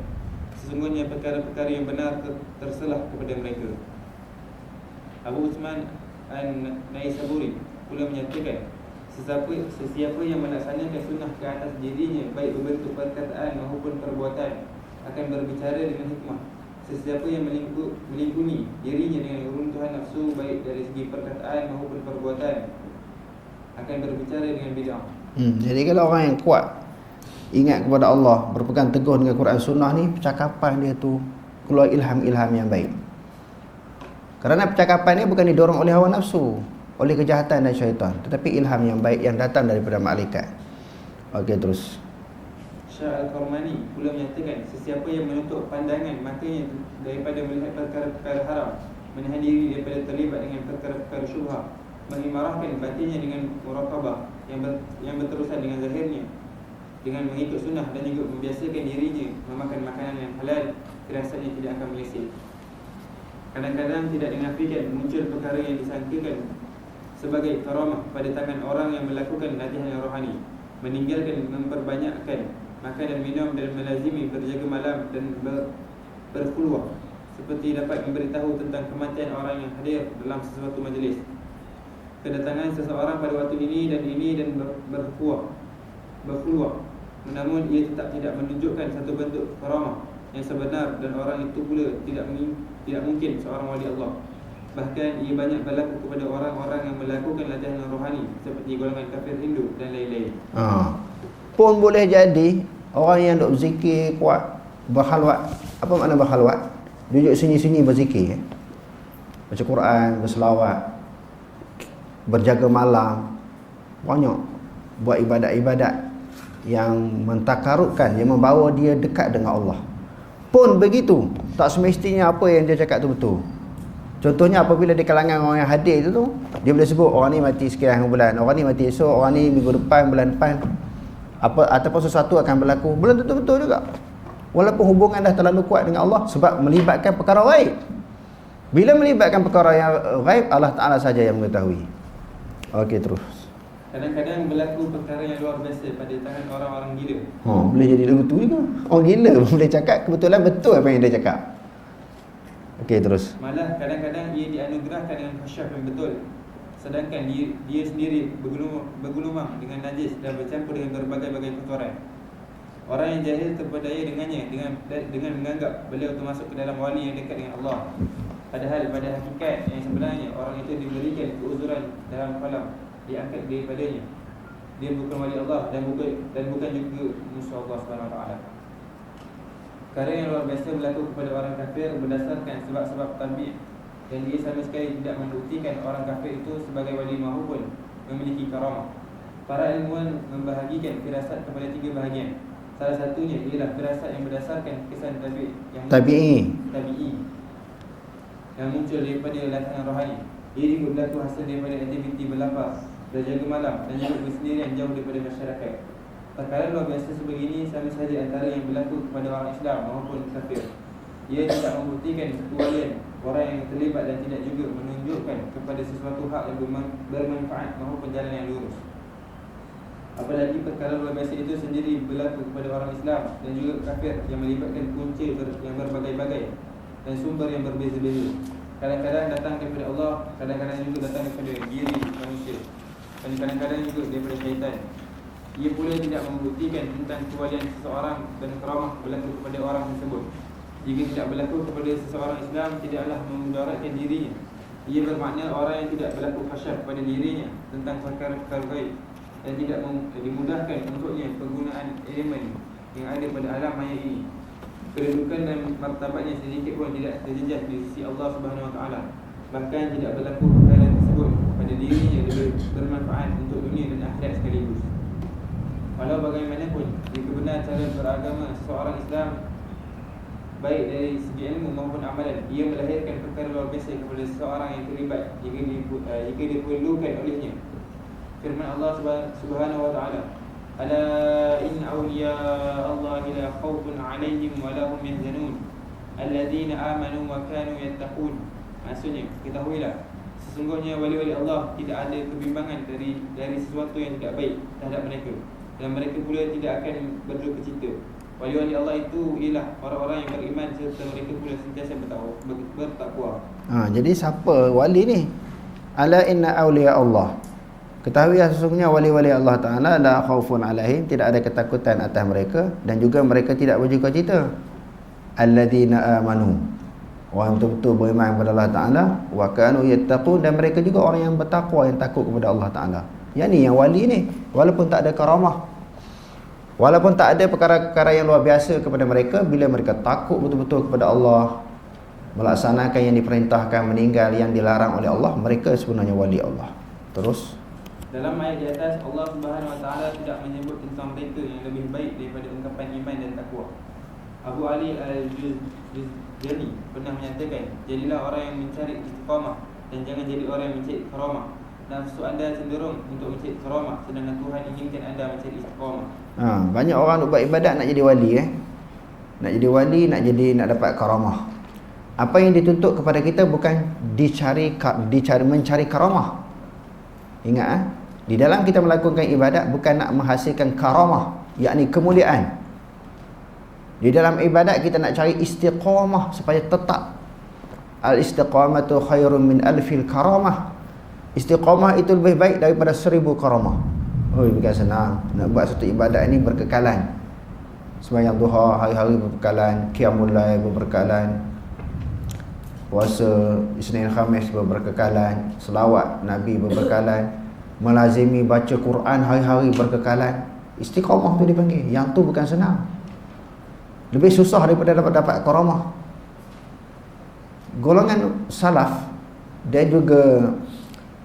Sesungguhnya perkara-perkara yang benar terselah kepada mereka. Abu Utsman An-Naisaburi pula menyatakan, sesiapa yang melaksanakan sunnah ke atas dirinya, baik berbentuk perkataan maupun perbuatan, akan berbicara dengan hikmah. Sesiapa yang melingkuni dirinya dengan runtuhan nafsu, baik dari segi perkataan maupun perbuatan, akan berbicara dengan bid'ah. Jadi kalau orang yang kuat ingat kepada Allah, berpegang teguh dengan Quran Sunnah ni, percakapan dia tu keluar ilham-ilham yang baik. Kerana percakapan ni bukan didorong oleh hawa nafsu, oleh kejahatan dan syaitan, tetapi ilham yang baik yang datang daripada malaikat. Okey, terus. Syah Al-Qarmani pula menyatakan, sesiapa yang menutup pandangan matanya daripada melihat perkara-perkara haram, menahan diri daripada terlibat dengan perkara-perkara syubhah, mengimarahkan batinnya dengan muraqabah yang berterusan dengan zahirnya, dengan mengikut sunnah, dan juga membiasakan dirinya memakan makanan yang halal, firasatnya tidak akan meleset. Kadang-kadang tidak dinafikan muncul perkara yang disangkakan sebagai karamah pada tangan orang yang melakukan latihan yang rohani, meninggalkan memperbanyakkan makan dan minum, dan melazimi berjaga malam dan berkhulwah, seperti dapat memberitahu tentang kematian orang yang hadir dalam sesuatu majlis, kedatangan seseorang pada waktu ini dan berkhulwah, namun ia tetap tidak menunjukkan satu bentuk karamah yang sebenar, dan orang itu pula tidak mungkin seorang wali Allah. Bahkan ia banyak berlaku kepada orang-orang yang melakukan latihan rohani, seperti golongan kafir Hindu dan lain-lain. Pun boleh jadi orang yang duk zikir kuat, berkhalwat. Apa makna berkhalwat? Duduk sunyi-sunyi berzikir, baca Quran, berselawat, berjaga malam, banyak buat ibadat-ibadat yang mentakarubkan, yang membawa dia dekat dengan Allah. Pun begitu, tak semestinya apa yang dia cakap tu betul. Contohnya apabila di kalangan orang yang hadir itu tu, dia boleh sebut orang ni mati sekian bulan, orang ni mati esok, orang ni minggu depan, bulan depan, ataupun sesuatu akan berlaku. Belum tentu betul juga, walaupun hubungan dah terlalu kuat dengan Allah, sebab melibatkan perkara gaib. Bila melibatkan perkara yang gaib, Allah Ta'ala saja yang mengetahui. Okey, terus. Kadang-kadang berlaku perkara yang luar biasa pada tangan orang-orang gila. Boleh jadi betul juga. Orang gila boleh cakap kebetulan betul apa yang dia cakap. Okey, terus. Malah kadang-kadang ia dianugerahkan dengan khasyaf yang betul, sedangkan dia sendiri bergulumang dengan najis dan bercampur dengan berbagai-bagai kotoran. Orang yang jahil terpedaya dengannya dengan menganggap beliau termasuk ke dalam wali yang dekat dengan Allah. Padahal pada hakikat yang sebenarnya orang itu diberikan keuzuran dalam kalam, diangkat daripadanya. Dia bukan wali Allah dan bukan juga musuh Allah SWT. Perkara yang luar biasa berlaku kepada orang kafir berdasarkan sebab-sebab tabi', dan dia sama sekali tidak membuktikan orang kafir itu sebagai wali maupun memiliki karamah. Para ilmuwan membahagikan firasat kepada 3 bahagian. Salah satunya ialah firasat yang berdasarkan kesan tabi'i yang muncul daripada latihan rohani. Ia juga berlaku hasil daripada aktiviti berlapar, berjaga malam, dan juga bersendirian jauh daripada masyarakat. Perkara luar biasa sebegini sama saja antara yang berlaku kepada orang Islam maupun kafir. Ia tidak membuktikan kewalian orang yang terlibat dan tidak juga menunjukkan kepada sesuatu hak yang bermanfaat maupun jalan yang lurus. Apalagi perkara luar biasa itu sendiri berlaku kepada orang Islam dan juga kafir yang melibatkan punca yang berbagai-bagai dan sumber yang berbeza-beza. Kadang-kadang datang daripada Allah, kadang-kadang juga datang daripada diri manusia, dan kadang-kadang juga daripada syaitan. Ia pula tidak membuktikan tentang kewalian seseorang dan karamah berlaku kepada orang tersebut. Jika tidak berlaku kepada seseorang Islam, tidaklah memudaratkan dirinya. Ia bermakna orang yang tidak berlaku khasyaf pada dirinya tentang perkara-perkara baik, dan tidak dimudahkan untuknya penggunaan elemen yang ada pada alam maya ini. Kedudukan dan martabatnya sedikit pun tidak terjejas di sisi Allah Subhanahu Wa Taala. Bahkan tidak berlaku perkara tersebut pada dirinya bermanfaat untuk dunia dan akhirat sekaligus. Walau bagaimanapun, jika benar cara beragama seseorang Islam, baik dari segi ilmu maupun amalan, ia melahirkan perkara luar biasa kepada seseorang yang terlibat jika diperlukan olehnya. Firman Allah Subhanahu Wa Taala, "Ala in awliya Allah la khawfun 'alaihim wa la hum yahzanun alladhina amanu wa kanu yattaqun." Maksudnya, ketahuilah, sesungguhnya wali-wali Allah tidak ada kebimbangan dari sesuatu yang tidak baik terhadap mereka, dan mereka pula tidak akan berduka cita. Wali-wali Allah itu ialah orang-orang yang beriman serta mereka pula sentiasa bertakwa. Jadi siapa wali ni? Ala inna awliya Allah. Ketahuilah sesungguhnya wali-wali Allah Ta'ala la khaufun alaihim, tidak ada ketakutan atas mereka, dan juga mereka tidak berduka cita. Alladzina amanu, orang betul-betul beriman kepada Allah Ta'ala, wa kanu yattaqun, dan mereka juga orang yang bertakwa, yang takut kepada Allah Ta'ala. Yang ni yang wali ni, walaupun tak ada karamah, walaupun tak ada perkara-perkara yang luar biasa kepada mereka, bila mereka takut betul-betul kepada Allah, melaksanakan yang diperintahkan, meninggal yang dilarang oleh Allah, mereka sebenarnya wali Allah. Terus dalam ayat di atas, Allah Subhanahu Wa Taala tidak menyebut tentang mereka yang lebih baik daripada ungkapan iman dan takwa. Abu Ali Al-Juzjani pernah menyatakan, jadilah orang yang mencari istiqamah dan jangan jadi orang yang mencari karamah. Nafsu anda cenderung untuk mencari karamah, sedangkan Tuhan inginkan anda mencari istiqamah. Banyak orang nak buat ibadat nak jadi wali Nak jadi wali, nak dapat karamah. Apa yang dituntut kepada kita bukan mencari karamah. Ingat di dalam kita melakukan ibadat bukan nak menghasilkan karamah, yakni kemuliaan. Di dalam ibadat kita nak cari istiqamah supaya tetap. Al-istiqamatu khairun min alfil karamah. Istiqamah itu lebih baik daripada 1000 karamah. Bukan senang. Nak buat satu ibadat ini berkekalan. Sembahyang duha hari-hari berkekalan, qiyamul lail berkekalan, puasa Isnin Khamis berkekalan, selawat Nabi berkekalan, melazimi baca Quran hari-hari berkekalan. Istiqamah tu dipanggil. Yang tu bukan senang. Lebih susah daripada dapat karamah. Golongan salaf dan juga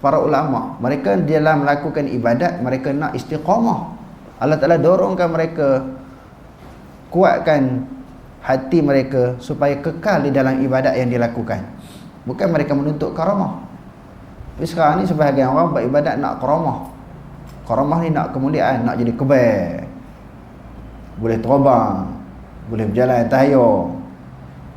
para ulama, mereka dalam melakukan ibadat mereka nak istiqamah. Allah Ta'ala dorongkan mereka, kuatkan hati mereka supaya kekal di dalam ibadat yang dilakukan. Bukan mereka menuntut karamah. Tapi sekarang ni sebahagian orang buat ibadat nak karamah. Karamah ni nak kemuliaan, nak jadi kebal, boleh terbang, boleh berjalan tahayul,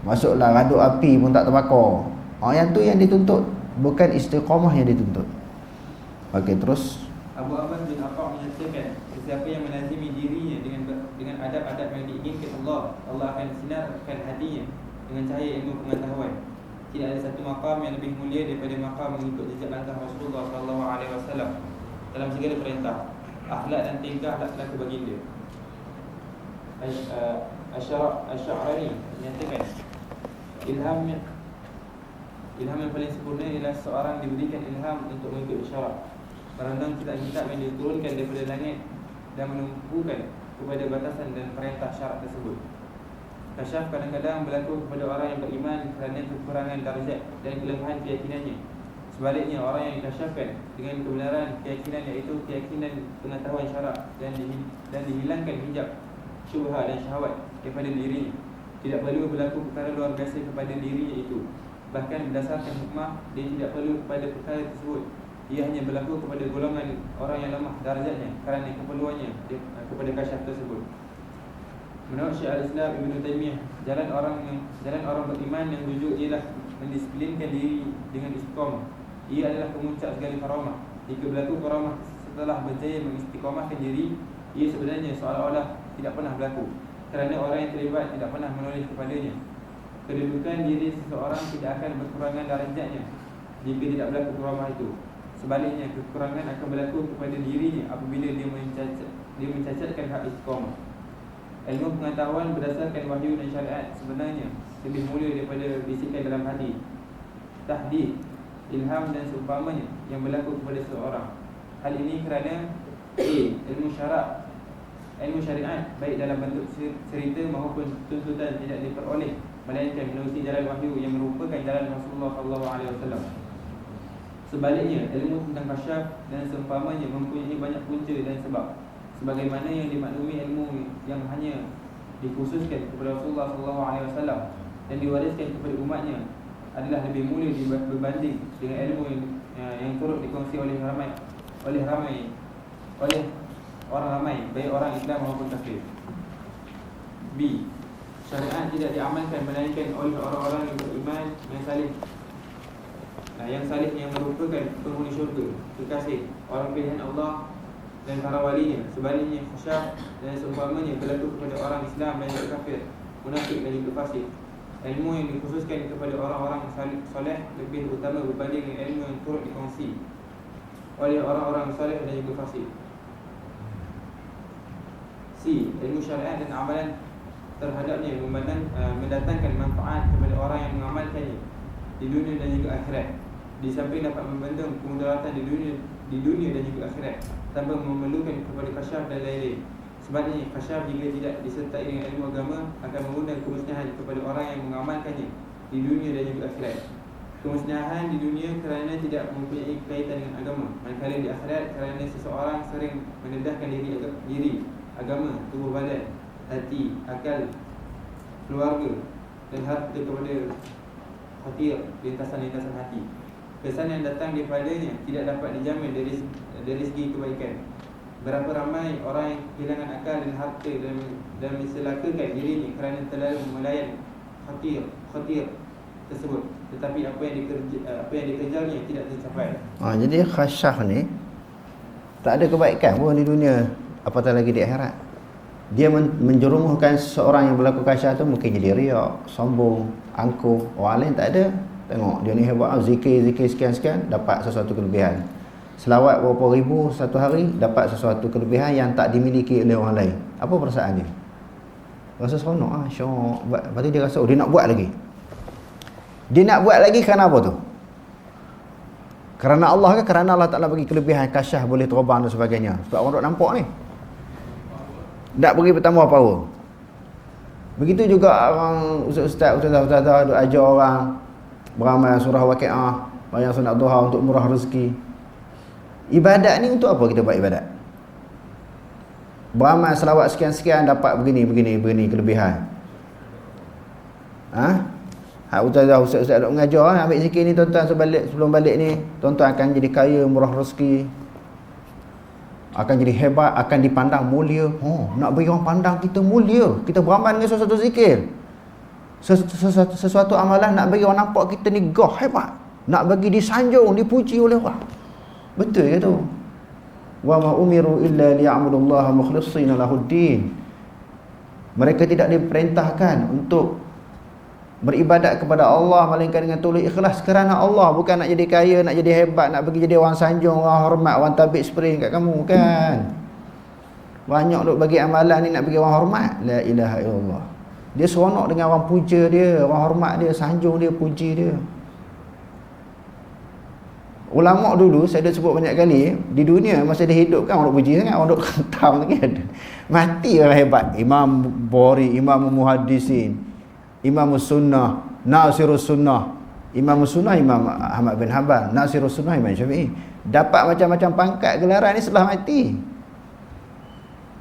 masuklah raduk api pun tak terbakar. Yang tu yang dituntut, bukan istiqamah yang dituntut. Okey, terus Abu Abbas bin Affan menyatakan, sesiapa yang melazimi dirinya dengan adab-adab yang diinginkan Allah, Allah akan sinarkan hatinya dengan cahaya ilmu pengetahuan. Tidak ada satu maqam yang lebih mulia daripada maqam mengikut jejak langkah Rasulullah SAW dalam segala perintah, akhlak dan tingkah laku baginda. Asy'ari menyatakan, ilham yang paling sempurna ialah seorang diberikan ilham untuk mengikut isyarat, merendam kitab-kitab yang diturunkan daripada langit dan menumpukan kepada batasan dan perintah syarat tersebut. Kasyaf kadang-kadang berlaku kepada orang yang beriman kerana kekurangan darjat dan kelemahan keyakinannya. Sebaliknya, orang yang dikasyafkan dengan kebenaran keyakinan, iaitu keyakinan pengetahuan syarak dan dihilangkan hijab syubhat dan syahwat daripada dirinya, tidak perlu berlaku perkara luar biasa kepada dirinya itu. Bahkan berdasarkan hikmah, dia tidak perlu kepada perkara tersebut. Ia hanya berlaku kepada golongan orang yang lemah darjatnya kerana keperluannya kepada kasyaf tersebut. Menurut Syekh Al-Islam Ibn Taymiyah, jalan orang beriman yang jujur ialah mendisiplinkan diri dengan istiqamah. Ia adalah pemuncak segala karamah. Jika berlaku karamah setelah berjaya mengistiqamahkan diri, ia sebenarnya seolah-olah tidak pernah berlaku, kerana orang yang terlibat tidak pernah menulis kepadanya. Kedudukan diri seseorang tidak akan berkurangan darjatnya jika tidak berlaku karamah itu. Sebaliknya, kekurangan akan berlaku kepada dirinya apabila dia mencacatkan hak istiqamah. Ilmu pengetahuan berdasarkan wahyu dan syariat sebenarnya lebih mulia daripada bisikan dalam hati, tahdid, ilham dan seumpamanya yang berlaku kepada seseorang. Hal ini kerana ilmu syariat baik dalam bentuk cerita maupun tuntutan tidak diperoleh, melainkan menerusi jalan wahyu yang merupakan jalan Rasulullah SAW. Sebaliknya, ilmu tentang kasyaf dan seumpamanya mempunyai banyak punca dan sebab, sebagaimana yang dimaklumi ilmu yang hanya dikhususkan kepada Rasulullah SAW dan diwariskan kepada umatnya adalah lebih mulia berbanding dengan ilmu yang turut dikongsi oleh orang ramai, baik orang Islam maupun kafir. B. Syariat tidak diamalkan melainkan oleh orang-orang yang beriman yang salih, yang merupakan penghuni syurga, kekasih, orang pilihan Allah dan para walinya. Sebaliknya, khasyaf dan seumpamanya berlaku kepada orang Islam dan juga kafir, munafik dan juga fasik. Ilmu yang dikhususkan kepada orang-orang soleh lebih utama berbanding dengan ilmu yang turut dikongsi oleh orang-orang soleh dan juga fasik. C. Ilmu syariat dan amalan terhadapnya mendatangkan manfaat kepada orang yang mengamalkannya di dunia dan juga akhirat. Di samping dapat membendung kemudaratan di dunia dan juga akhirat tanpa memerlukan kepada kasyaf dan lain-lain. Sebaliknya, kasyaf jika tidak disertai dengan ilmu agama akan mengundang kemusnahan kepada orang yang mengamalkannya di dunia dan juga akhirat. kemusnahan di dunia kerana tidak mempunyai kaitan dengan agama, manakala di akhirat kerana seseorang sering mendedahkan diri, agama, tubuh badan, hati, akal, keluarga dan harta kepada khatir, lintasan-lintasan hati. Kesan yang datang daripadanya tidak dapat dijamin dari segi kebaikan. Berapa ramai orang yang kehilangan akal dan harta dan mencelakakan dirinya kerana terlalu melayan khatir tersebut, tetapi apa yang dikejarnya tidak tercapai. Jadi khasyah ni tak ada kebaikan pun di dunia, apatah lagi di akhirat. Dia menjerumuhkan seseorang yang berlaku khasyah tu mungkin jadi riak, sombong, angkuh. Orang lain tak ada. Tengok dia ni hebat, zikir sekian-sekian dapat sesuatu kelebihan. Selawat berapa ribu satu hari dapat sesuatu kelebihan yang tak dimiliki oleh orang lain. Apa perasaan dia? Rasa seronok syok. Lepas tu dia rasa dia nak buat lagi. Dia nak buat lagi kerana apa tu? Kerana Allah ke kerana Allah Ta'ala bagi kelebihan, kasyah, boleh terbang dan sebagainya. Sebab orang duk nampak ni tak beri bertambah power. Begitu juga orang ustaz duk ajar orang beramal surah Waqiah, bayang sunat duha untuk murah rezeki. Ibadat ni untuk apa kita buat ibadat? Beramal selawat sekian-sekian dapat begini kelebihan. Ustaz duk mengajar, ambil zikir ni tuan-tuan sebelum balik ni, tuan-tuan akan jadi kaya, murah rezeki, akan jadi hebat, akan dipandang mulia. Nak bagi orang pandang kita mulia, kita beramal dengan sesuatu zikir, sesuatu amalan, nak bagi orang nampak kita ni hebat, nak bagi disanjung, dipuji oleh orang. Betul ke tu? Wa ma umiru illa liya'budullaha mukhlishina lahuddin. Mereka tidak diperintahkan untuk beribadat kepada Allah melainkan dengan tulus ikhlas kerana Allah, bukan nak jadi kaya, nak jadi hebat, nak bagi jadi orang sanjung, orang hormat, orang tabik spring kat kamu, kan? Banyak duk bagi amalan ni nak bagi orang hormat. La ilaha illallah. Dia seronok dengan orang puja dia, orang hormat dia, sanjung dia, puji dia. Ulama dulu saya dah sebut banyak kali, di dunia masa dia hidup kan orang puji sangat, orang duk kentam lagi ada. Mati orang hebat. Imam Bukhari, Imam Muhaddisin, Imam Sunnah, Nasirus Sunnah. Imam Sunnah Imam Ahmad bin Hanbal, Nasirus Sunnah Imam Syafi'i. Dapat macam-macam pangkat gelaran ni setelah mati.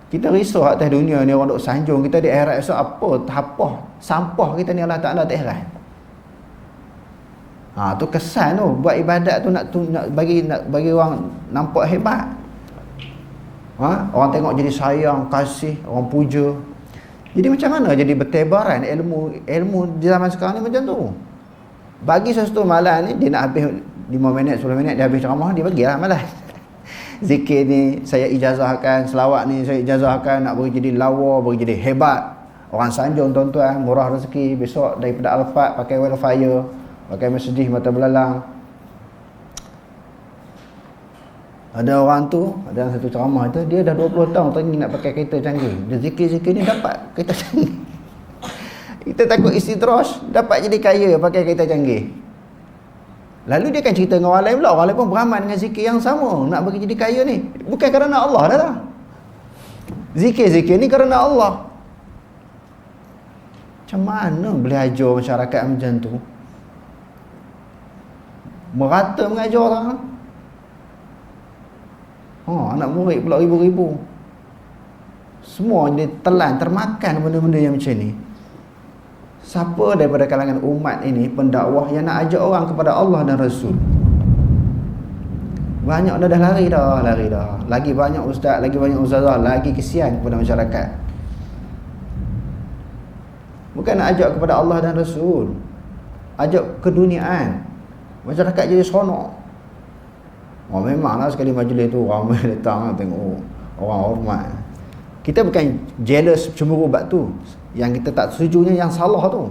Kita risau atas dunia ni, orang duk sanjung kita, di akhirat esok apa sampah kita ni Allah Ta'ala tak heran. Tu kesan tu buat ibadat tu nak bagi orang nampak hebat. Orang tengok jadi sayang, kasih, orang puja. Jadi macam mana jadi bertebaran ilmu di zaman sekarang ni macam tu. Bagi sesuatu malam ni dia nak habis 5 minit 10 minit dia habis ceramah, dia bagilah malam. Zikir ni saya ijazahkan, selawat ni saya ijazahkan, nak bagi jadi lawa, bagi jadi hebat. Orang sanjung tuan-tuan, murah rezeki, besok daripada Al-Fat pakai wildfire, pakai Mercedes mata belalang. Ada orang tu, ada satu ceramah tu, dia dah 20 tahun tengah nak pakai kereta canggih. Dia zikir-zikir ni dapat kereta canggih. Kita takut istidraj, dapat jadi kaya pakai kereta canggih. Lalu dia akan cerita dengan orang lain pula, orang lain pun beramal dengan zikir yang sama, nak bagi jadi kaya ni. Bukan kerana Allah dah lah. Zikir-zikir ni kerana Allah. Macam mana boleh ajar masyarakat macam tu? Merata mengajar orang. Anak murid pula ribu-ribu. Semua dia telan, termakan benda-benda yang macam ni. Siapa daripada kalangan umat ini pendakwah yang nak ajak orang kepada Allah dan Rasul? Banyak dah lari dah. Lagi banyak ustaz, lagi banyak ustazah, lagi kesian kepada masyarakat. Bukan nak ajak kepada Allah dan Rasul, ajak keduniaan. Masyarakat jadi seronok. Memanglah sekali majlis tu ramai datang tengok orang hormat. Kita bukan jealous, cemburu bab tu. Yang kita tak setujunya yang salah tu.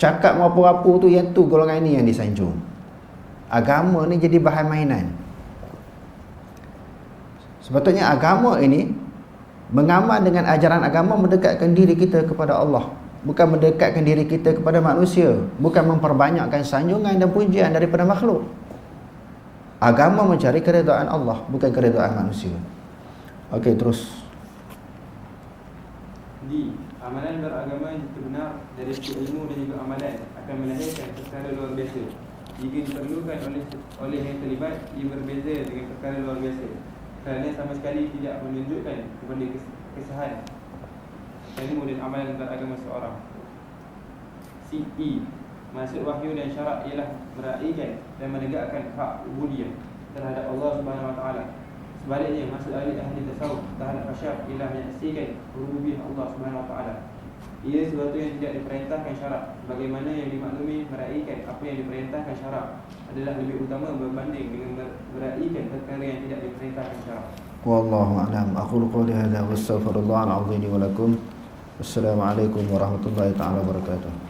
Cakap apa-apa tu, yang tu golongan ni yang disanjung. Agama ni jadi bahan mainan. Sepatutnya agama ini mengamal dengan ajaran agama, mendekatkan diri kita kepada Allah, bukan mendekatkan diri kita kepada manusia, bukan memperbanyakkan sanjungan dan pujian daripada makhluk. Agama mencari keredaan Allah, bukan keredaan manusia. Okey, terus. Amalan beragama yang benar dari segi ilmu dan juga amalan akan melahirkan perkara luar biasa. Jika diperlukan oleh yang terlibat, ia berbeza dengan perkara luar biasa kerana sama sekali tidak menunjukkan kepada kesahan ilmu dan amalan beragama seorang. CE, maksud wahyu dan syarak ialah meraihkan dan menegakkan hak ubudiyah terhadap Allah Subhanahu Wa Taala. Sebaliknya, maksud ahli tasawuf terhadap syarak ialah menyaksikan rububiyah Allah Subhanahu Wa Taala. Ia sesuatu yang tidak diperintahkan syarak, bagaimana yang dimaklumi meraihkan apa yang diperintahkan syarak adalah lebih utama berbanding dengan meraihkan perkara yang tidak diperintahkan syarak. Wallahu a'lam. Aqulu qawli hadza wa astaghfirullahal azim li wa lakum. Wassalamu alaikum warahmatullahi taala wabarakatuh.